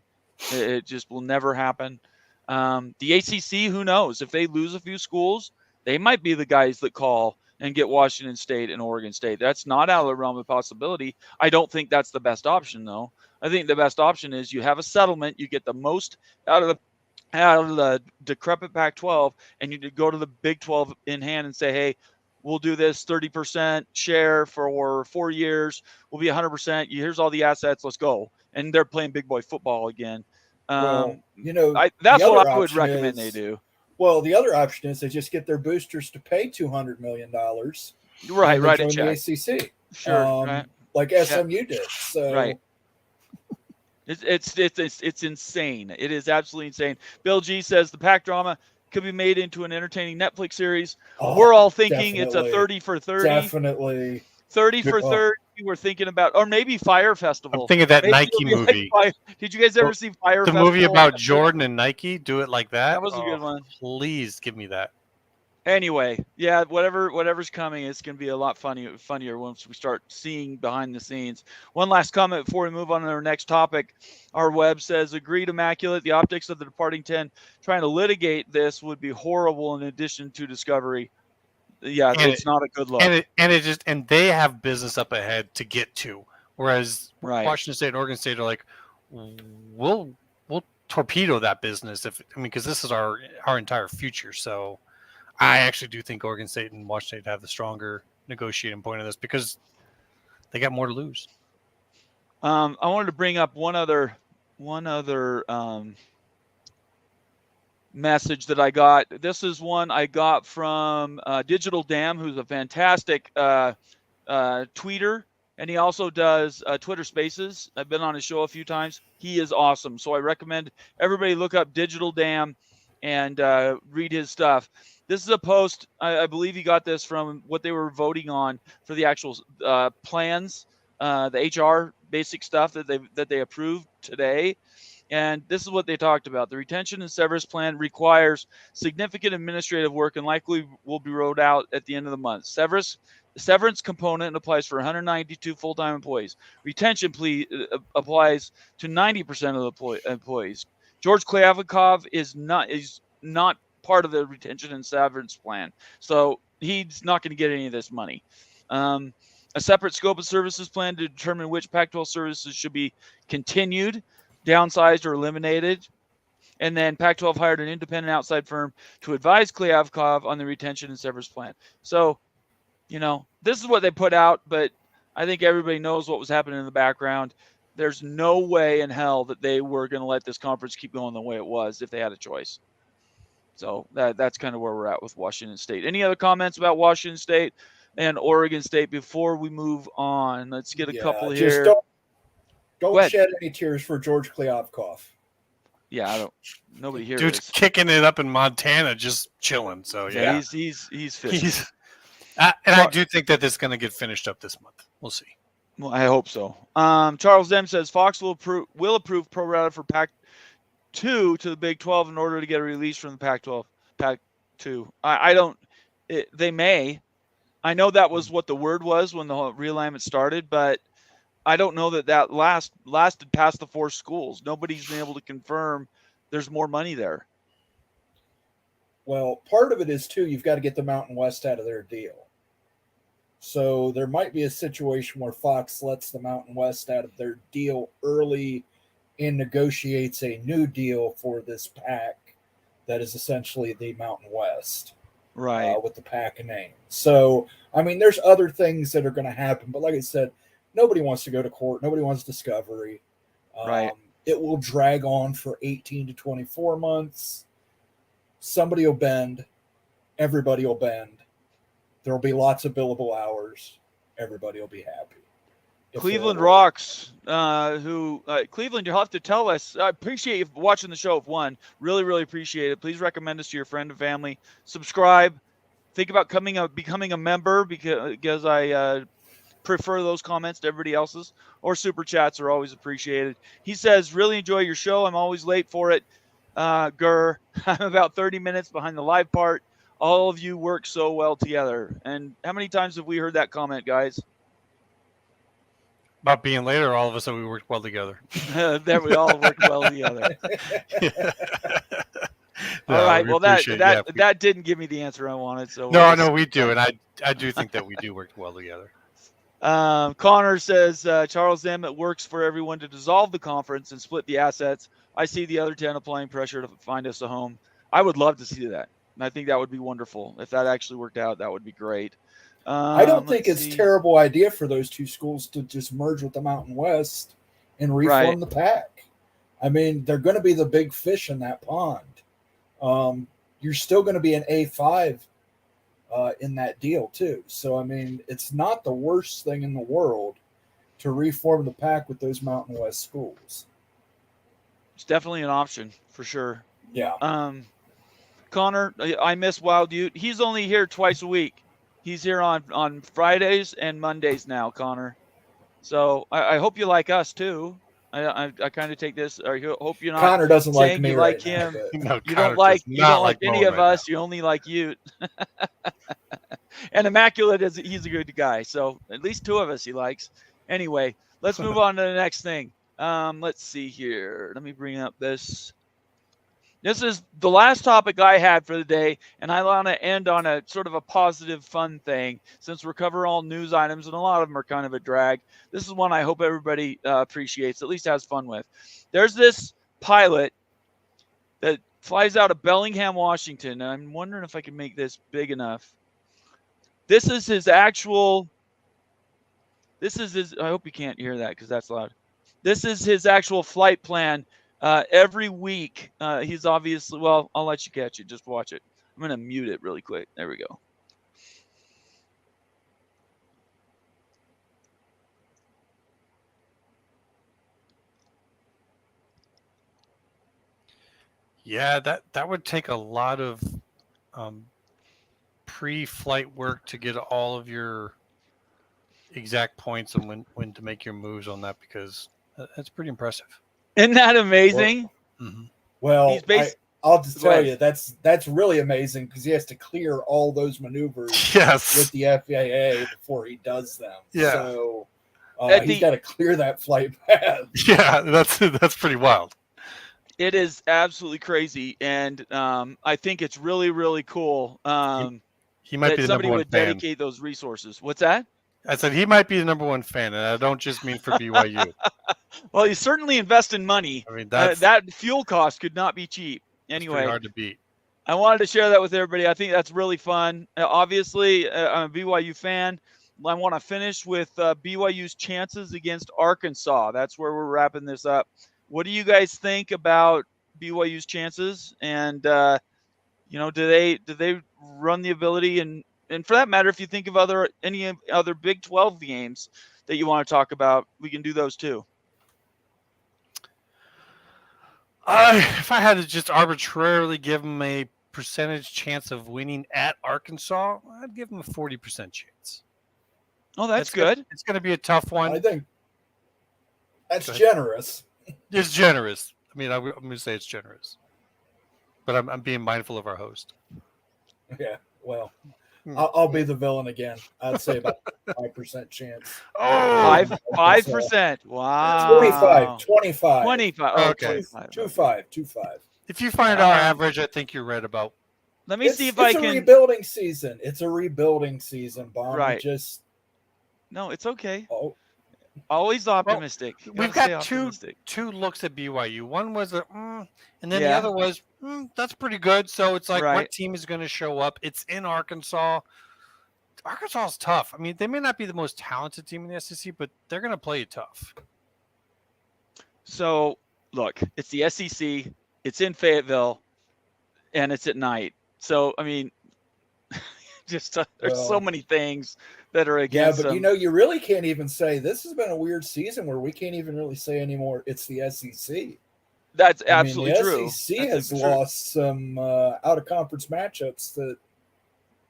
It just will never happen. The ACC, who knows? If they lose a few schools, they might be the guys that call and get Washington State and Oregon State. That's not out of the realm of possibility. I don't think that's the best option, though. I think the best option is you have a settlement, you get the most out of the decrepit Pac-12, and you go to the Big 12 in hand and say, hey, we'll do this 30% share for 4 years. We'll be 100%. Here's all the assets. Let's go. And they're playing big boy football again. Well, that's what I would recommend they do. Well, the other option is they just get their boosters to pay $200 million. Right, right. Join the ACC. Sure, right. Like SMU did. So. Right. It's insane. It is absolutely insane. Bill G says the Pac drama could be made into an entertaining Netflix series. We're all thinking it's a 30 for 30. Definitely. 30 for 30. We're thinking about, or maybe Fire Festival. I'm thinking of that Nike movie. Like Did you guys ever see Fire Festival? The movie about Jordan and Nike? Do it like that? That was a good one. Please give me that. Anyway, yeah, whatever's coming, it's going to be a lot funnier once we start seeing behind the scenes. One last comment before we move on to our next topic. Our web says, agreed, immaculate. The optics of the departing 10 trying to litigate this would be horrible in addition to Discovery. Yeah, it's not a good look. And they have business up ahead to get to. Whereas Washington State and Oregon State are like, we'll torpedo that business because this is our entire future. So I actually do think Oregon State and Washington State have the stronger negotiating point of this because they got more to lose. I wanted to bring up one other message that I got. This is one I got from Digital Dam, who's a fantastic tweeter, and he also does Twitter Spaces. I've been on his show a few times. He is awesome. So I recommend everybody look up Digital Dam and read his stuff. This is a post. I believe he got this from what they were voting on for the actual plans, the HR basic stuff that they approved today. And this is what they talked about. The retention and severance plan requires significant administrative work and likely will be rolled out at the end of the month. Severance component applies for 192 full-time employees. Retention applies to 90% of the employees. George Kliavkov is not part of the retention and severance plan, so he's not going to get any of this money. A separate scope of services plan to determine which Pac-12 services should be continued, downsized, or eliminated. And then Pac-12 hired an independent outside firm to advise Kliavkov on the retention and severance plan. So, this is what they put out, but I think everybody knows what was happening in the background. There's no way in hell that they were going to let this conference keep going the way it was if they had a choice. So that's kind of where we're at with Washington State. Any other comments about Washington State and Oregon State before we move on? Let's get a couple here. Don't shed any tears for George Kliavkov. Yeah, nobody here. Dude's kicking it up in Montana, just chilling. So yeah, he's fishing. I do think that this is going to get finished up this month. We'll see. Well, I hope so. Charles M says Fox will approve pro rata for Pac-2 to the Big 12 in order to get a release from the Pac-12. Pac-2. They may. I know that was what the word was when the whole realignment started, but I don't know that lasted past the 4 schools. Nobody's been able to confirm there's more money there. Well, part of it is, too, you've got to get the Mountain West out of their deal. So there might be a situation where Fox lets the Mountain West out of their deal early and negotiates a new deal for this pack that is essentially the Mountain West. Right. With the pack name. So, there's other things that are going to happen. But like I said, nobody wants to go to court. Nobody wants discovery. Right. It will drag on for 18 to 24 months. Somebody will bend. Everybody will bend. There will be lots of billable hours. Everybody will be happy. Cleveland Rocks, Cleveland, you'll have to tell us. I appreciate you watching the show, one. Really, really appreciate it. Please recommend us to your friend and family. Subscribe. Think about becoming a member because I prefer those comments to everybody else's. Or super chats are always appreciated. He says, really enjoy your show. I'm always late for it. I'm about 30 minutes behind the live part. All of you work so well together. And how many times have we heard that comment, guys? About being later, all of us, we worked well together. That we all work well together. All No, right. we Well, appreciate- that didn't give me the answer I wanted. So no, no, we do, and I do think that we do work well together. Connor says Charles M. It works for everyone to dissolve the conference and split the assets. I see the other 10 applying pressure to find us a home. I would love to see that. And I think that would be wonderful. If that actually worked out, that would be great. I don't think it's a terrible idea for those two schools to just merge with the Mountain West and reform the pack. I mean, they're going to be the big fish in that pond. You're still going to be an A5 in that deal too. So, I mean, it's not the worst thing in the world to reform the pack with those Mountain West schools. It's definitely an option for sure. Yeah. Connor, I miss Wild Ute. He's only here twice a week. He's here on Fridays and Mondays now, Connor. So I hope you like us too. I kind of take this. Or hope you're not. Connor doesn't like me. You right like him. No, you don't like any of us. You only like Ute. And Immaculate he's a good guy. So at least two of us he likes. Anyway, let's move on to the next thing. Let's see here. Let me bring up this. This is the last topic I had for the day, and I want to end on a sort of a positive, fun thing since we're covering all news items, and a lot of them are kind of a drag. This is one I hope everybody appreciates, at least has fun with. There's this pilot that flies out of Bellingham, Washington, and I'm wondering if I can make this big enough. This is his actual – I hope you can't hear that because that's loud. This is his actual flight plan. Every week, he's obviously, well, I'll let you catch it. Just watch it. I'm going to mute it really quick. There we go. Yeah, that would take a lot of pre-flight work to get all of your exact points and when to make your moves on that, because that's pretty impressive. Isn't that amazing? Well, I'll just tell you, that's really amazing because he has to clear all those maneuvers with the FAA before he does them. Yeah. So he's got to clear that flight path. Yeah, that's pretty wild. It is absolutely crazy, and I think it's really, really cool. He might be the somebody number one would fan. dedicate those resources. What's that? I said he might be the number one fan, and I don't just mean for BYU. Well, he's certainly investing money. I mean, that fuel cost could not be cheap. Anyway, pretty hard to beat. I wanted to share that with everybody. I think that's really fun. Obviously, I'm a BYU fan. I want to finish with BYU's chances against Arkansas. That's where we're wrapping this up. What do you guys think about BYU's chances? And do they run the ability? And for that matter, if you think of any other Big 12 games that you want to talk about, we can do those too. If I had to just arbitrarily give them a percentage chance of winning at Arkansas, I'd give them a 40% chance. Oh, that's good. It's going to be a tough one. I think that's generous. It's generous. I mean, I'm going to say it's generous. But I'm being mindful of our host. Yeah, well, I'll be the villain again. I'd say about 5% chance. Oh, 5%. Wow. 25. Oh, okay. 25. If you find our average, I think you're right about. Let me see if I can. It's a rebuilding season. It's a rebuilding season, Bob. Right. No, it's okay. Oh. Always optimistic. Well, we've got two looks at BYU. One was and then the other was that's pretty good. So it's like, what team is going to show up? It's in Arkansas. Arkansas is tough. I mean, they may not be the most talented team in the SEC, but they're going to play you tough. So look, it's the SEC. It's in Fayetteville, and it's at night. So I mean, there's so many things that are against them. But you really can't even say this has been a weird season where we can't even really say anymore. It's the SEC. That's absolutely true. The SEC has lost some out of conference matchups that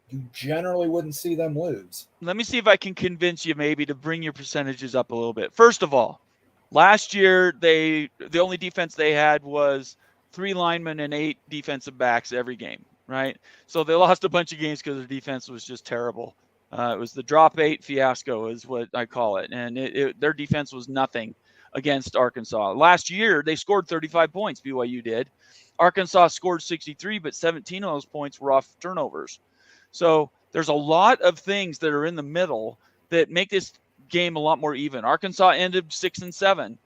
you generally wouldn't see them lose. Let me see if I can convince you maybe to bring your percentages up a little bit. First of all, last year the only defense they had was 3 linemen and 8 defensive backs every game. right? So they lost a bunch of games because their defense was just terrible. It was the drop 8 fiasco is what I call it. And their defense was nothing against Arkansas. Last year, they scored 35 points, BYU did. Arkansas scored 63, but 17 of those points were off turnovers. So there's a lot of things that are in the middle that make this game a lot more even. Arkansas ended 6-7.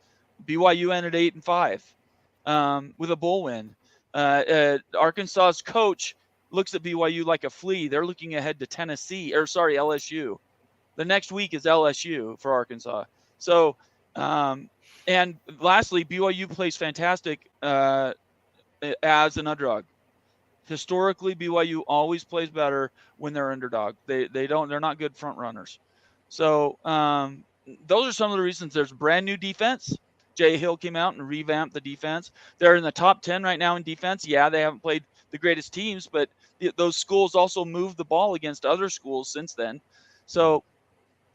BYU ended 8-5 with a bowl win. Arkansas's coach looks at BYU like a flea. They're looking ahead to LSU. The next week is LSU for Arkansas. So, and lastly, BYU plays fantastic as an underdog. Historically, BYU always plays better when they're underdog. They're not good front runners. So those are some of the reasons. There's brand new defense. Jay Hill came out and revamped the defense. They're in the top 10 right now in defense. Yeah, they haven't played the greatest teams, but those schools also moved the ball against other schools since then. So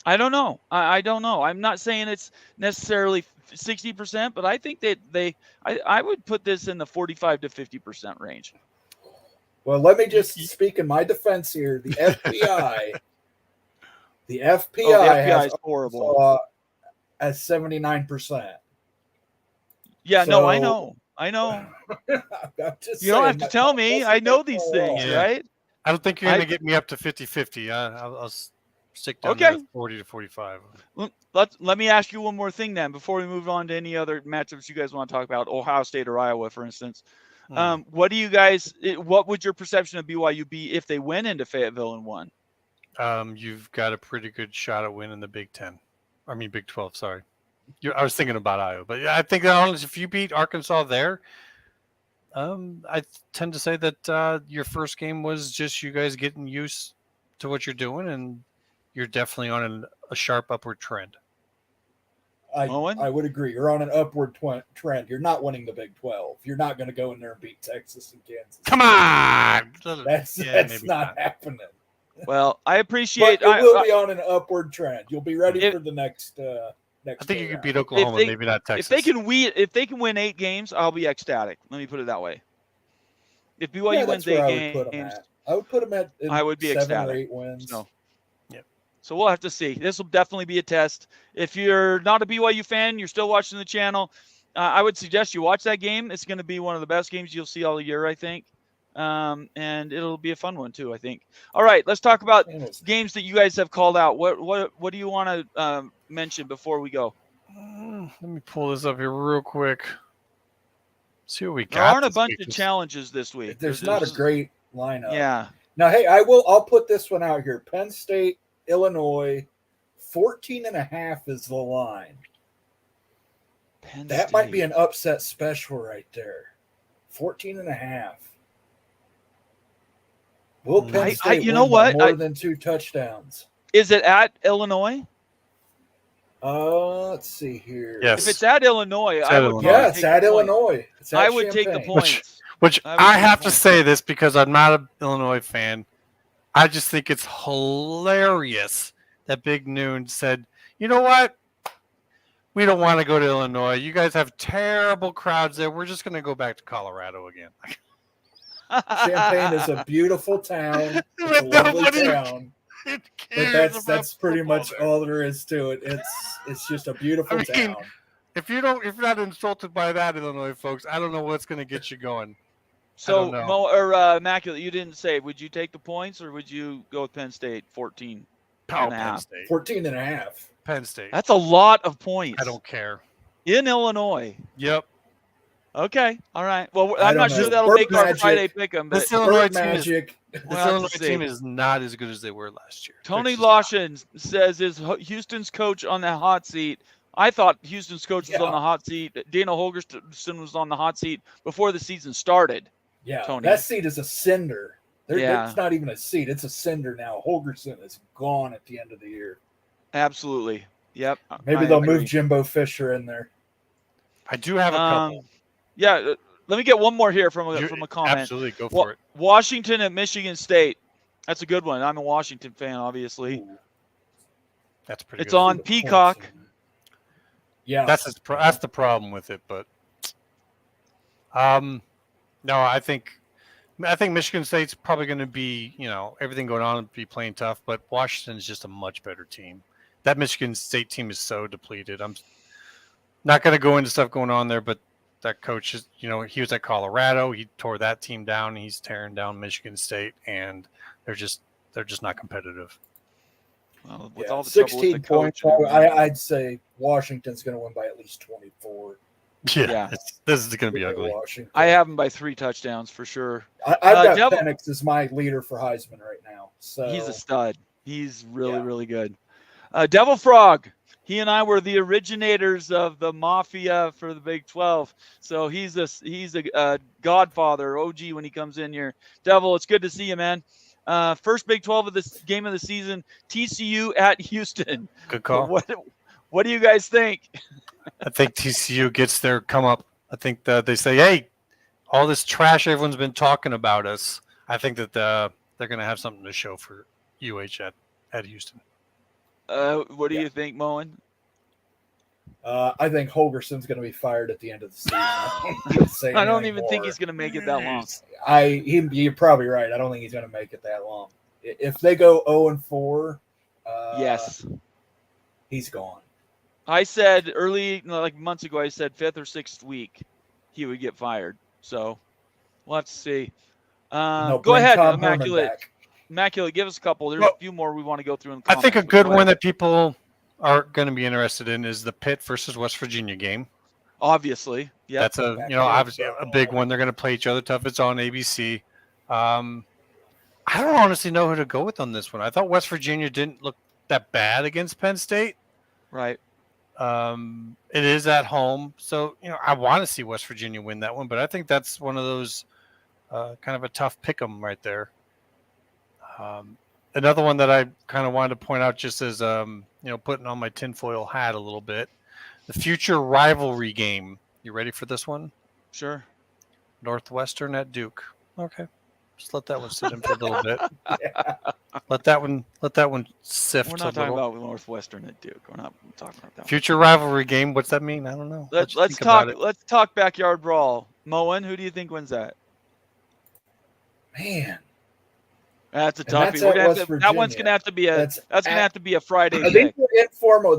I don't know. I don't know. I'm not saying it's necessarily 60%, but I think that I would put this in the 45 to 50% range. Well, let me just speak in my defense here. The FBI, the FBI has is horrible. At 79%. Yeah, no, I know. I'm just You don't saying have to tell me. I know these things, right? I don't think you're going to get me up to 50-50. I'll stick down there to 40 to 45. Let me ask you one more thing then before we move on to any other matchups you guys want to talk about, Ohio State or Iowa, for instance. What would your perception of BYU be if they went into Fayetteville and won? You've got a pretty good shot at winning the Big 12, sorry. I was thinking about Iowa, but I think that honestly, if you beat Arkansas there, I tend to say that your first game was just you guys getting used to what you're doing, and you're definitely on a sharp upward trend. I would agree. You're on an upward trend. You're not winning the Big 12. You're not going to go in there and beat Texas and Kansas. Come on! That's not happening. Well, I appreciate. But it will be on an upward trend. You'll be ready for the next. I think you could beat Oklahoma, maybe not Texas. If they can win 8 games, I'll be ecstatic. Let me put it that way. If BYU wins 8 games, I would put them at. I would be 7 ecstatic. or 8 wins. No. So we'll have to see. This will definitely be a test. If you're not a BYU fan, you're still watching the channel, I would suggest you watch that game. It's going to be one of the best games you'll see all year, I think. And it'll be a fun one too, I think. All right, let's talk about games that you guys have called out. What do you want to mention before we go? Let me pull this up here real quick. See what we got. There aren't a bunch of challenges this week. There's not a great lineup. Yeah. Now, hey, I'll put this one out here. Penn State, Illinois, 14.5 is the line. That might be an upset special right there. 14.5. Will Penn State win by more than 2 touchdowns? Is it at Illinois? Let's see here. Yes. If it's at Illinois, it's at Illinois. I would take the points. Which I have to say this because I'm not an Illinois fan. I just think it's hilarious that Big Noon said, you know what? We don't want to go to Illinois. You guys have terrible crowds there. We're just going to go back to Colorado again. Champaign is a beautiful town. It's a lovely town. But that's pretty much all there is to it. It's just a beautiful town. If you're not insulted by that, Illinois folks, I don't know what's going to get you going. So, Immaculate, you didn't say. Would you take the points or would you go with Penn State 14? Penn State. 14.5. Penn State. That's a lot of points. I don't care. In Illinois. Yep. Okay. All right. Well, I'm not sure that'll make our Friday pick'em. This Illinois team is not as good as they were last year. Tony Lawson says, is Houston's coach on the hot seat? I thought Houston's coach was on the hot seat. Dana Holgorsen was on the hot seat before the season started. Yeah, Tony. That seat is a cinder. It's not even a seat. It's a cinder now. Holgorsen is gone at the end of the year. Absolutely. Yep. Maybe they'll move Jimbo Fisher in there. I do have a couple. Yeah. Let me get one more here from a comment. Absolutely. Go for it. Washington at Michigan State. That's a good one. I'm a Washington fan, obviously. Ooh. That's pretty good. It's on Peacock. Yeah. That's the problem with it, but no, I think I think Michigan State's probably going to be, everything going on and be playing tough, but Washington is just a much better team. That Michigan State team is so depleted. I'm not going to go into stuff going on there, but that coach is, he was at Colorado. He tore that team down. He's tearing down Michigan State, and they're just not competitive. Well, with all the 16 trouble with points. the coach, I'd say Washington's going to win by at least 24. Yeah. This is going to be ugly. Washington. I have him by 3 touchdowns for sure. I've got Penix as my leader for Heisman right now. So he's a stud. He's really good. Devil Frog. He and I were the originators of the Mafia for the Big 12. So he's a godfather, OG when he comes in here. Devil, it's good to see you, man. First Big 12 of this game of the season, TCU at Houston. Good call. What do you guys think? I think TCU gets their come up. I think that they say, hey, all this trash everyone's been talking about us. I think that they're going to have something to show for UH at Houston. What do you think, Moen? I think Holgerson's going to be fired at the end of the season. I don't even think he's going to make it that long. You're probably right. I don't think he's going to make it that long. If they go 0-4, yes, he's gone. I said like months ago, I said 5th or 6th week he would get fired. So we'll have to see. Go ahead, Immaculate, give us a couple. There's a few more we want to go through. I think a good one that people are going to be interested in is the Pitt versus West Virginia game. Obviously, yeah. That's obviously a big one. They're going to play each other tough. It's on ABC. I don't honestly know who to go with on this one. I thought West Virginia didn't look that bad against Penn State. Right. It is at home, so I want to see West Virginia win that one, but I think that's one of those kind of a tough pick 'em right there. Another one that I kind of wanted to point out, just as putting on my tinfoil hat a little bit, the future rivalry game. You ready for this one? Sure. Northwestern at Duke. Okay, just let that one sit in for a little bit. Yeah. Let that one sift. We're not talking about Northwestern at Duke. We're not talking about that. Future rivalry game. What's that mean? I don't know. Let's talk. Let's talk backyard brawl. Moen, who do you think wins that? Man, that's a toughie. That one's gonna have to be a Friday.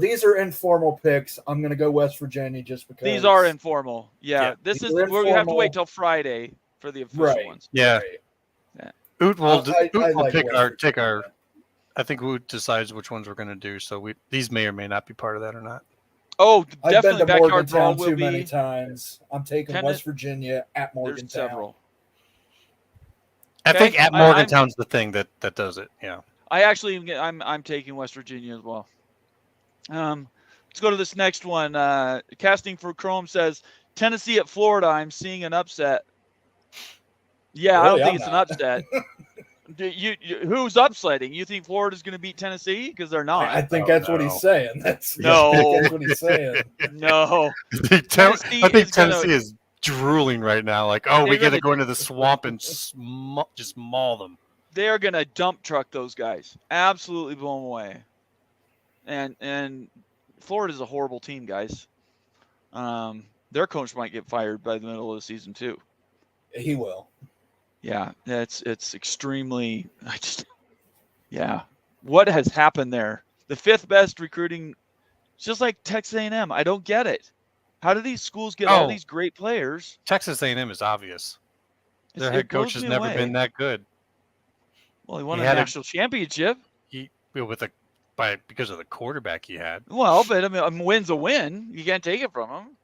These are informal picks. I'm gonna go West Virginia just because these are informal. Yeah. This is where we have to wait till Friday for the official ones. Yeah. Right. Oot will take our. I think Oot decides which ones we're going to do. So these may or may not be part of that or not. Oh, I've definitely. been to Morgantown too many times. I'm taking West Virginia at Morgantown. There's several. I think at Morgantown's the thing that does it. Yeah. I'm taking West Virginia as well. Let's go to this next one. Casting for Chrome says Tennessee at Florida. I'm seeing an upset. Yeah, really, I don't think it's an upset. Who's upsetting? You think Florida's going to beat Tennessee? Because they're not. I think that's what he's saying. That's what he's saying. No. I think Tennessee is drooling right now. Like, we got to go into the swamp and just maul them. They're going to dump truck those guys. Absolutely blow them away. And Florida's a horrible team, guys. Their coach might get fired by the middle of the season, too. He will. Yeah, it's extremely. What has happened there? The 5th best recruiting, just like Texas A&M. I don't get it. How do these schools get all these great players? Texas A&M is obvious. Their head coach has never been that good. Well, he won a national championship. Because of the quarterback he had. Well, but I mean, a win's a win. You can't take it from him.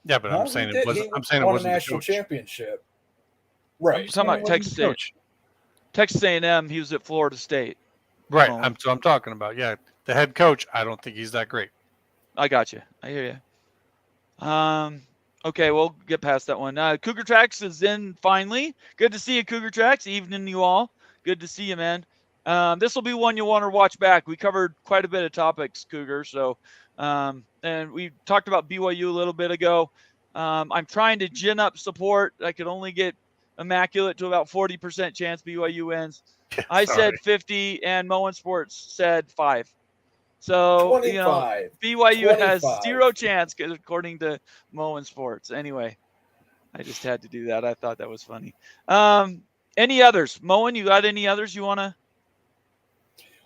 Yeah, but I'm saying it wasn't a national championship. Right. I'm talking about Texas State. Texas A&M, he was at Florida State. Right. I'm talking about. Yeah, the head coach, I don't think he's that great. I got you. I hear you. Okay, we'll get past that one. Cougar Tracks is in finally. Good to see you, Cougar Tracks. Evening, you all. Good to see you, man. This will be one you'll want to watch back. We covered quite a bit of topics, Cougar. So, and we talked about BYU a little bit ago. I'm trying to gin up support. I could only get Immaculate to about 40% chance BYU wins. I said 50, and Moen Sports said 5. So 25, BYU 25. Has 0 chance, according to Moen Sports. Anyway, I just had to do that. I thought that was funny. Any others? Moen, you got any others you want to?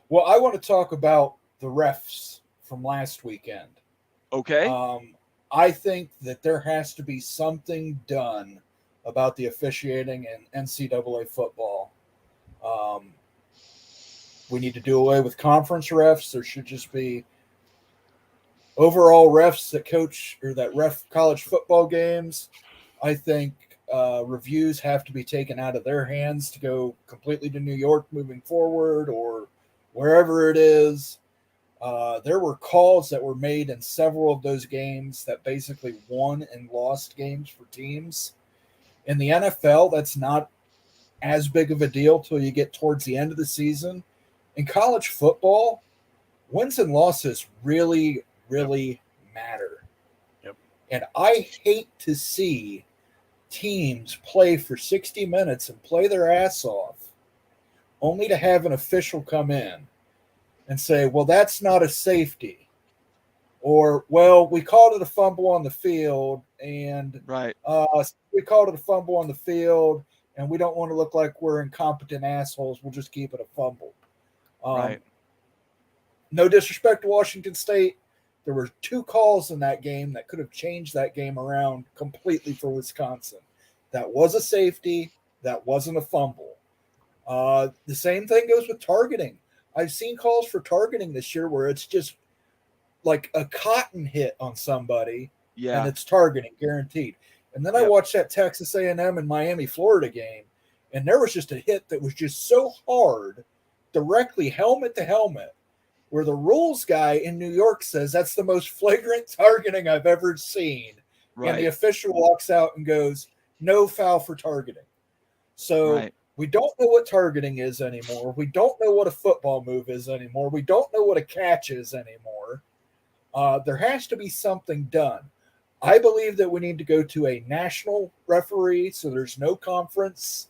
Well, I want to talk about the refs from last weekend. Okay. I think that there has to be something done about the officiating in NCAA football. We need to do away with conference refs. There should just be overall refs that coach or that ref college football games. I think reviews have to be taken out of their hands to go completely to New York moving forward or wherever it is. There were calls that were made in several of those games that basically won and lost games for teams. In the NFL, that's not as big of a deal till you get towards the end of the season. In college football, wins and losses really, really matter. Yep. And I hate to see teams play for 60 minutes and play their ass off only to have an official come in and say, well, that's not a safety. Or, well, we called it a fumble on the field, and Right. we called it a fumble on the field, and we don't want to look like we're incompetent assholes. We'll just keep it a fumble. Right. No disrespect to Washington State. There were 2 calls in that game that could have changed that game around completely for Wisconsin. That was a safety. That wasn't a fumble. The same thing goes with targeting. I've seen calls for targeting this year where it's just like a cotton hit on somebody, and it's targeting guaranteed. And then I watched that Texas A&M and Miami, Florida game, and there was just a hit that was just so hard, directly helmet to helmet, where the rules guy in New York says that's the most flagrant targeting I've ever seen. Right. And the official walks out and goes, no foul for targeting. So we don't know what targeting is anymore. We don't know what a football move is anymore. We don't know what a catch is anymore. There has to be something done. I believe that we need to go to a national referee so there's no conference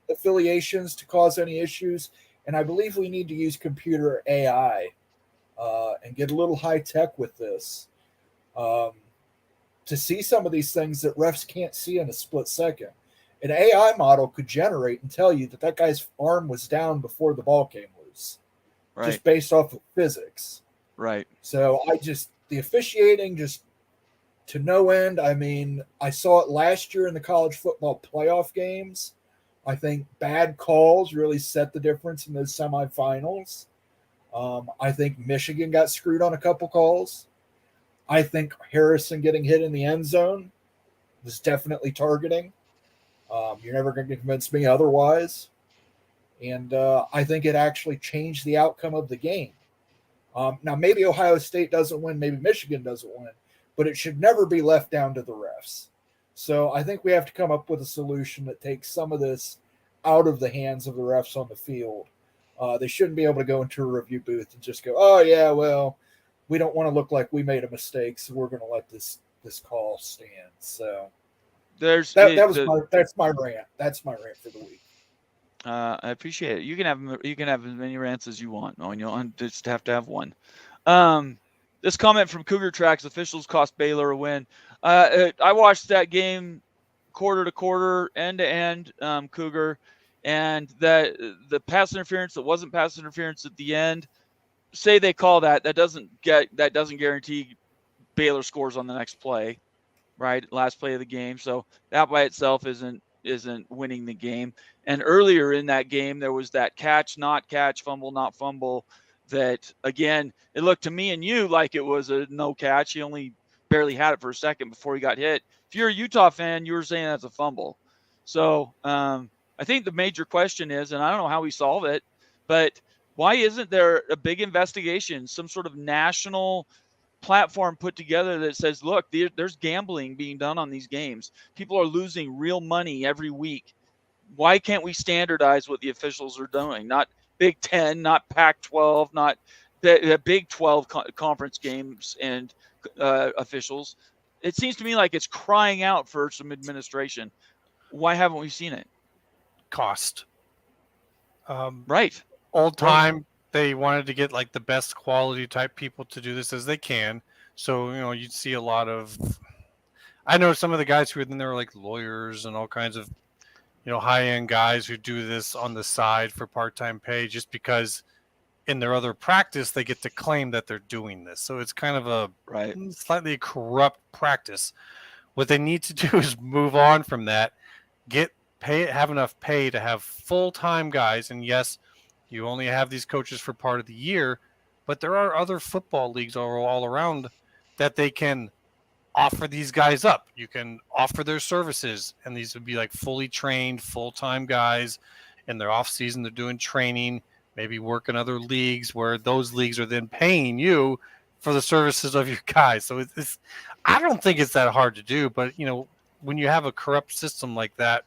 affiliations to cause any issues. And I believe we need to use computer AI and get a little high tech with this to see some of these things that refs can't see in a split second. An AI model could generate and tell you that that guy's arm was down before the ball came loose, just based off of physics. Right. So the officiating just to no end. I mean, I saw it last year in the college football playoff games. I think bad calls really set the difference in those semifinals. I think Michigan got screwed on a couple calls. I think Harrison getting hit in the end zone was definitely targeting. You're never going to convince me otherwise. And I think it actually changed the outcome of the game. Now, maybe Ohio State doesn't win, maybe Michigan doesn't win, but it should never be left down to the refs. So I think we have to come up with a solution that takes some of this out of the hands of the refs on the field. They shouldn't be able to go into a review booth and just go, oh, yeah, well, we don't want to look like we made a mistake, so we're going to let this call stand. So that's my rant. That's my rant for the week. I appreciate it. You can have as many rants as you want. No, you'll just have to have one. This comment from Cougar Tracks: officials cost Baylor a win. I watched that game quarter to quarter, end to end, Cougar, and that the pass interference that wasn't pass interference at the end. Say they call that doesn't guarantee Baylor scores on the next play, right? Last play of the game. So that by itself isn't winning the game. And earlier in that game, there was that catch, not catch, fumble, not fumble. That again, it looked to me and you like it was a no catch. He only barely had it for a second before he got hit. If you're a Utah fan, you were saying that's a fumble. So I think the major question is, and I don't know how we solve it, but why isn't there a big investigation, some sort of national platform put together that says, look, there's gambling being done on these games. People are losing real money every week. Why can't we standardize what the officials are doing? Not Big 10, not Pac-12, not the Big 12 conference games and officials. It seems to me like it's crying out for some administration. Why haven't we seen it? Cost. Right. Old time, they wanted to get like the best quality type people to do this as they can. So, you'd see a lot of, I know some of the guys who are in there are like lawyers and all kinds of, high-end guys who do this on the side for part-time pay just because in their other practice they get to claim that they're doing this. So it's kind of a Right. slightly corrupt practice. What they need to do is move on from that, have enough pay to have full-time guys. And yes, you only have these coaches for part of the year, but there are other football leagues all around that they can offer these guys up. You can offer their services, and these would be like fully trained, full-time guys. In their off season, they're doing training, maybe work in other leagues where those leagues are then paying you for the services of your guys. So I don't think it's that hard to do, but when you have a corrupt system like that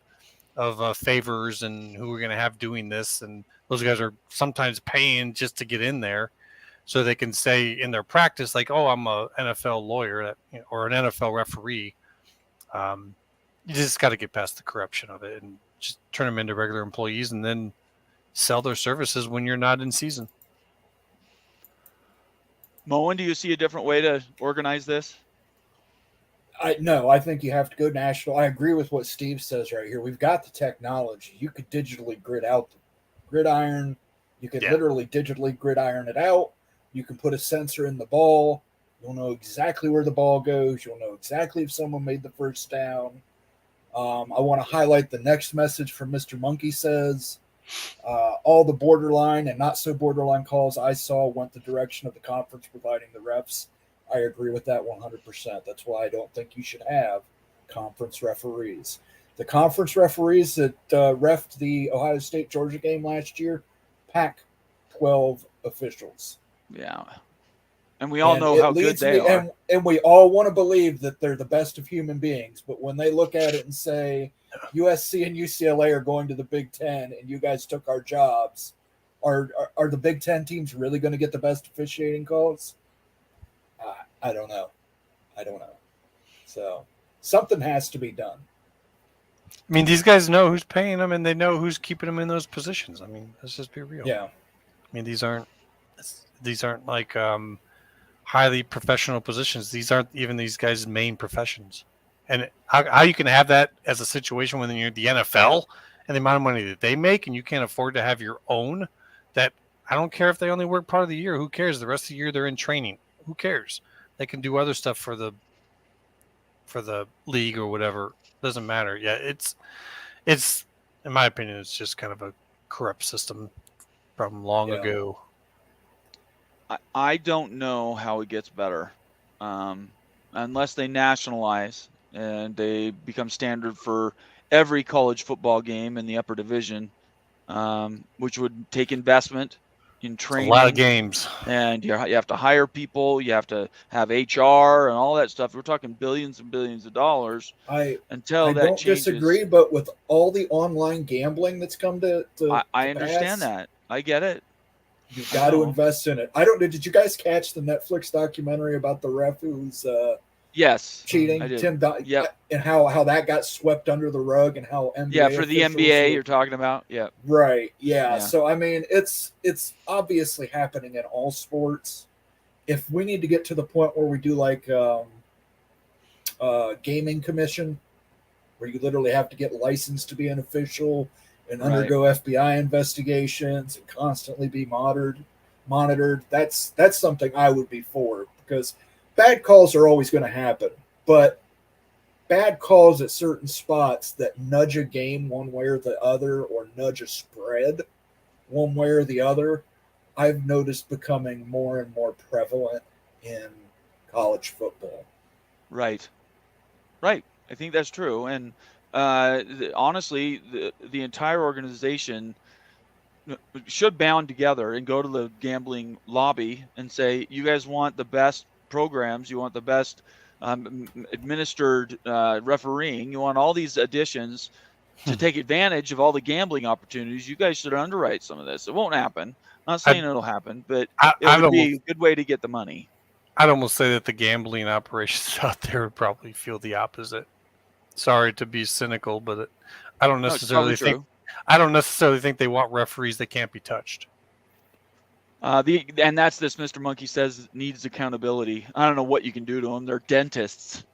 of favors and who we're going to have doing this, and those guys are sometimes paying just to get in there, so they can say in their practice, like, "Oh, I'm a NFL lawyer or an NFL referee." You just got to get past the corruption of it and just turn them into regular employees, and then sell their services when you're not in season. Moen, do you see a different way to organize this? No, I think you have to go national. I agree with what Steve says right here. We've got the technology. You could digitally grid out the gridiron. You could literally digitally gridiron it out. You can put a sensor in the ball. You'll know exactly where the ball goes. You'll know exactly if someone made the first down. I want to highlight the next message from Mr. Monkey says, all the borderline and not so borderline calls I saw went the direction of the conference providing the refs. I agree with that 100%. That's why I don't think you should have conference referees. The conference referees that reffed the Ohio State-Georgia game last year, Pac-12 officials. Yeah. And we all know how good they are. And we all want to believe that they're the best of human beings. But when they look at it and say, USC and UCLA are going to the Big Ten and you guys took our jobs, are the Big Ten teams really going to get the best officiating calls? I don't know. So something has to be done. I mean, these guys know who's paying them and they know who's keeping them in those positions. I mean, let's just be real. Yeah. I mean, these aren't like highly professional positions. These aren't even these guys' main professions. And how you can have that as a situation when you're the NFL and the amount of money that they make and you can't afford to have your own, that I don't care if they only work part of the year. Who cares? The rest of the year they're in training. Who cares? They can do other stuff for the league or whatever. Doesn't matter. Yeah, it's in my opinion, it's just kind of a corrupt system from long ago. I don't know how it gets better unless they nationalize and they become standard for every college football game in the upper division, which would take investment in training. A lot of games. And you have to hire people. You have to have HR and all that stuff. We're talking billions and billions of dollars. I don't disagree, but with all the online gambling that's come to I understand that. I get it. You've got to invest in it. Did you guys catch the Netflix documentary about the ref who's yes cheating? And how that got swept under the rug and how NBA for the NBA you're talking about. Yeah. Right. Yeah. So I mean it's obviously happening in all sports. If we need to get to the point where we do like gaming commission where you literally have to get licensed to be an official and undergo FBI investigations and constantly be monitored. That's something I would be for, because bad calls are always going to happen, but bad calls at certain spots that nudge a game one way or the other, or nudge a spread one way or the other, I've noticed becoming more and more prevalent in college football. Right. I think that's true. And honestly, the entire organization should band together and go to the gambling lobby and say, you guys want the best programs, you want the best administered refereeing, you want all these additions to take advantage of all the gambling opportunities. You guys should underwrite some of this. It won't happen. I'm not saying it'll happen, but it would be a good way to get the money. I'd almost say that the gambling operations out there would probably feel the opposite. Sorry to be cynical, but I don't necessarily think they want referees that can't be touched. And that's this Mr. Monkey says needs accountability. I don't know what you can do to them. They're dentists.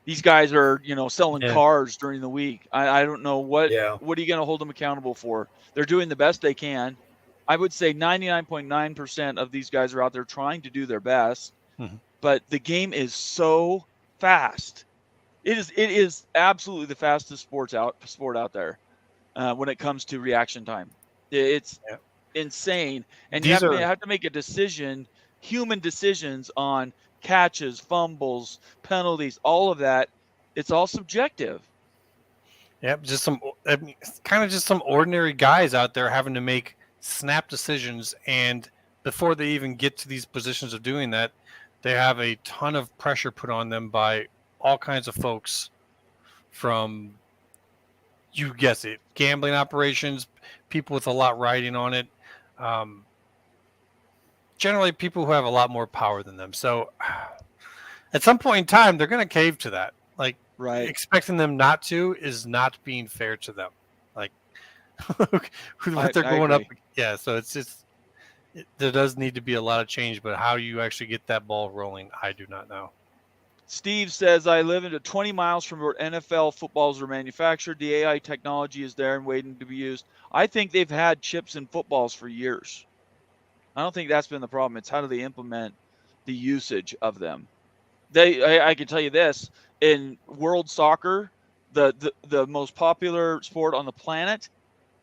these guys are, selling Yeah. cars during the week. I don't know what Yeah. are you going to hold them accountable for? They're doing the best they can. I would say 99.9% of these guys are out there trying to do their best, but the game is so fast. It is absolutely the fastest sport out there when it comes to reaction time. It's insane, and you These have to make a decision, human decisions on catches, fumbles, penalties, all of that. It's all subjective. Yep, just kind of just some ordinary guys out there having to make snap decisions, and before they even get to these positions of doing that, they have a ton of pressure put on them by all kinds of folks, from, you guess it, gambling operations, people with a lot riding on it, generally people who have a lot more power than them. So at some point in time, they're going to cave to that. Like, Right. expecting them not to is not being fair to them. Like, what they're going up. Yeah, so it's just, there does need to be a lot of change, but how you actually get that ball rolling, I do not know. Steve says, I live into 20 miles from where NFL footballs are manufactured. The AI technology is there and waiting to be used. I think they've had chips in footballs for years. I don't think that's been the problem. It's how do they implement the usage of them. I can tell you this, in world soccer, the most popular sport on the planet,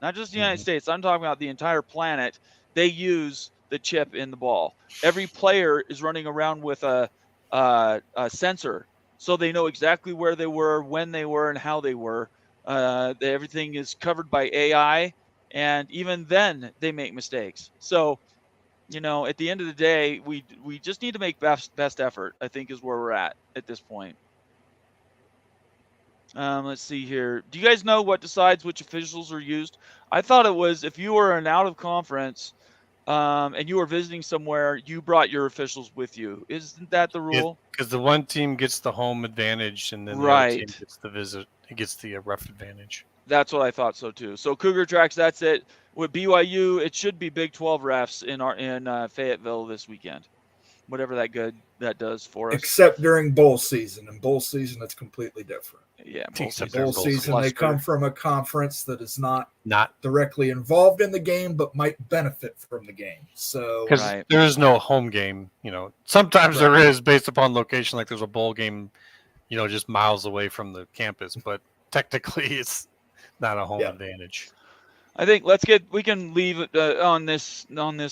not just the United States, I'm talking about the entire planet, they use the chip in the ball. Every player is running around with a sensor, so they know exactly where they were, when they were, and how they were. Everything is covered by AI, and even then they make mistakes. So, at the end of the day, we just need to make best effort, I think, is where we're at this point. Let's see here. Do you guys know what decides which officials are used? I thought it was if you were an out of conference and you were visiting somewhere, you brought your officials with you. Isn't that the rule? Because the one team gets the home advantage, and then the other team gets the visit. It gets the rough advantage. That's what I thought so too. So Cougar Tracks, that's it. With BYU, it should be Big 12 refs in Fayetteville this weekend. Whatever that does for us. Except during bowl season. In bowl season, it's completely different. Yeah, bowl season, they come from a conference that is not directly involved in the game, but might benefit from the game. So, because there is no home game, sometimes there is based upon location, like there's a bowl game, just miles away from the campus, but technically it's not a home advantage. I think we can leave it on this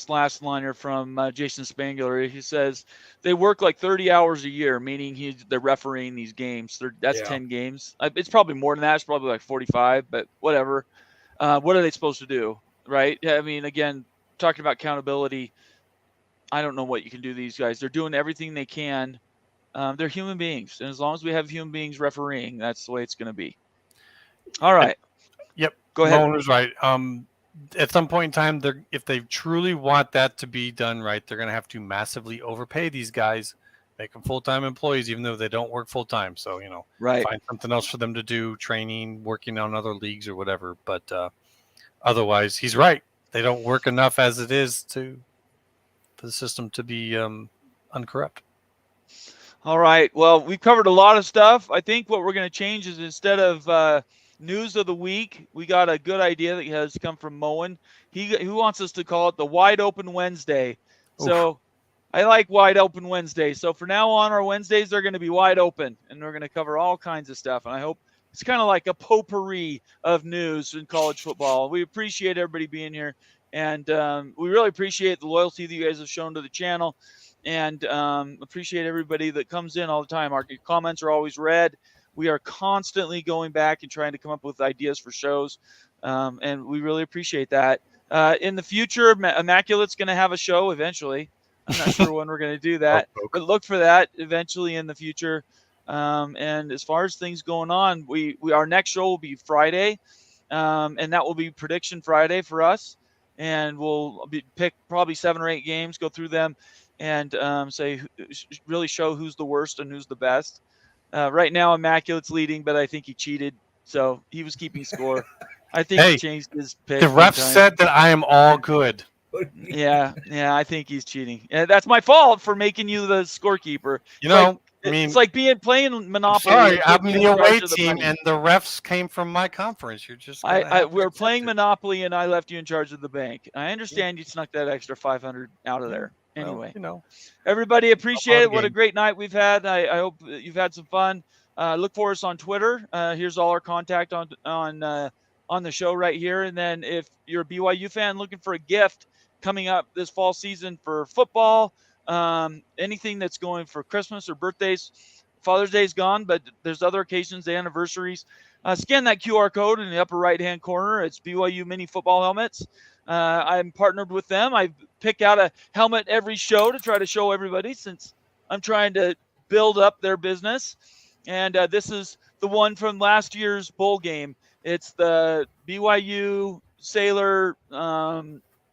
last liner from Jason Spangler. He says they work like 30 hours a year, meaning they're refereeing these games. That's 10 games. It's probably more than that. It's probably like 45, but whatever. What are they supposed to do, right? I mean, again, talking about accountability, I don't know what you can do to these guys. They're doing everything they can. They're human beings, and as long as we have human beings refereeing, that's the way it's going to be. All right. Yep. Go ahead. Moen was right. At some point in time, if they truly want that to be done right, they're going to have to massively overpay these guys, make them full-time employees, even though they don't work full-time. So, find something else for them to do, training, working on other leagues or whatever. But otherwise, he's right. They don't work enough as it is for the system to be uncorrupt. All right. Well, we've covered a lot of stuff. I think what we're going to change is instead of news of the week, we got a good idea that has come from Moen. He wants us to call it the Wide Open Wednesday. Oof. So I like Wide Open Wednesday. So for now on, our Wednesdays are going to be wide open, and we're going to cover all kinds of stuff. And I hope it's kind of like a potpourri of news in college football. We appreciate everybody being here, and we really appreciate the loyalty that you guys have shown to the channel, and appreciate everybody that comes in all the time. Our comments are always read. We are constantly going back and trying to come up with ideas for shows, and we really appreciate that. In the future, Immaculate's going to have a show eventually. I'm not sure when we're going to do that, but look for that eventually in the future. And as far as things going on, our next show will be Friday, and that will be Prediction Friday for us. And we'll pick probably 7 or 8 games, go through them, and really show who's the worst and who's the best. Right now, Immaculate's leading, but I think he cheated, so he was keeping score. I think he changed his pick. The ref said that I am all good. Yeah, I think he's cheating. That's my fault for making you the scorekeeper. I mean, it's like playing Monopoly. sorry, and I'm getting the in charge away of the team, money. and the refs came from my conference. You're just gonna have to We're accept playing it. Monopoly, and I left you in charge of the bank. I understand you snuck that extra 500 out of there. Well, Anyway, you know, everybody appreciate part it. of the What a game. great night we've had. I hope that you've had some fun. Look for us on Twitter. Here's all our contact on the show right here. And then if you're a BYU fan looking for a gift coming up this fall season for football, anything that's going for Christmas or birthdays, Father's Day is gone, but there's other occasions, the anniversaries. Scan that QR code in the upper right-hand corner. It's BYU mini football helmets. I'm partnered with them. I pick out a helmet every show to try to show everybody, since I'm trying to build up their business. And this is the one from last year's bowl game. It's the BYU Sailor,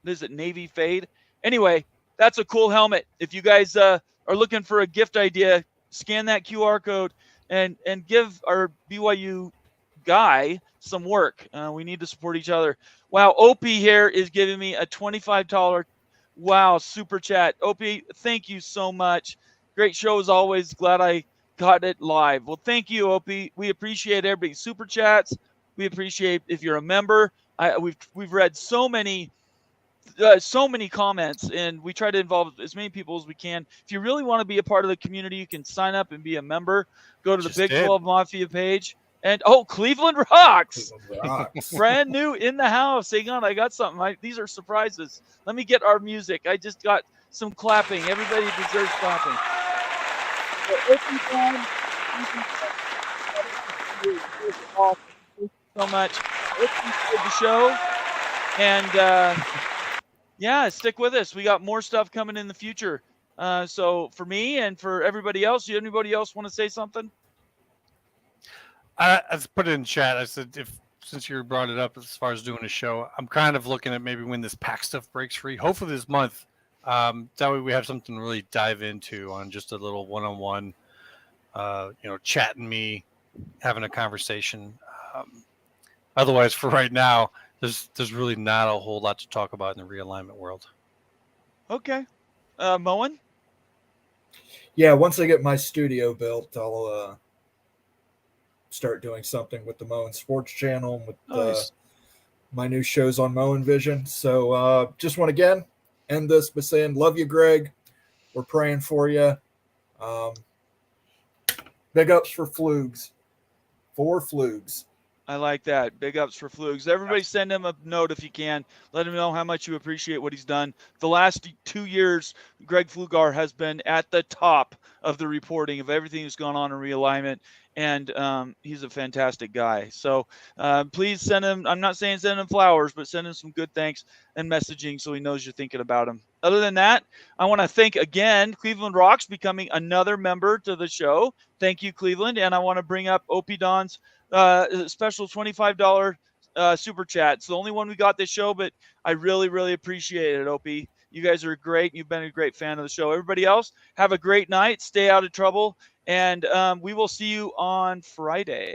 is it Navy Fade? Anyway, that's a cool helmet. If you guys are looking for a gift idea, scan that QR code and give our BYU guy some work. We need to support each other. Wow, Opie here is giving me a $25 super chat. Opie, thank you so much. Great show as always. Glad I got it live. Well, thank you, Opie. We appreciate everybody's super chats. We appreciate if you're a member. We've read so many comments, and we try to involve as many people as we can. If you really want to be a part of the community, you can sign up and be a member. Go to the Big 12 Mafia page. And Cleveland Rocks. Brand new in the house. Hang on, I got something. These are surprises. Let me get our music. I just got some clapping. Everybody deserves clapping. Thank you so much. The show. And yeah, stick with us. We got more stuff coming in the future. So for me and for everybody else, anybody else want to say something? I put it in chat. I said, since you brought it up as far as doing a show, I'm kind of looking at maybe when this pack stuff breaks free, hopefully this month. That way we have something to really dive into on just a little one-on-one, chatting me, having a conversation. Otherwise, for right now, there's really not a whole lot to talk about in the realignment world. Okay. Moen? Yeah, once I get my studio built, I'll start doing something with the Moen Sports Channel and with my new shows on Moen Vision. So just want to again end this by saying, love you, Greg. We're praying for you. Big ups for Flugs. 4 Flugs. I like that. Big ups for Flugs. Everybody send him a note if you can. Let him know how much you appreciate what he's done. The last 2 years, Greg Flugar has been at the top of the reporting of everything that's gone on in realignment, and he's a fantastic guy. So please send him, I'm not saying send him flowers, but send him some good thanks and messaging so he knows you're thinking about him. Other than that, I want to thank again Cleveland Rocks becoming another member to the show. Thank you, Cleveland. And I want to bring up Opie Don's special $25 super chat. It's the only one we got this show, but I really, really appreciate it, Opie. You guys are great. You've been a great fan of the show. Everybody else, have a great night. Stay out of trouble. And we will see you on Friday.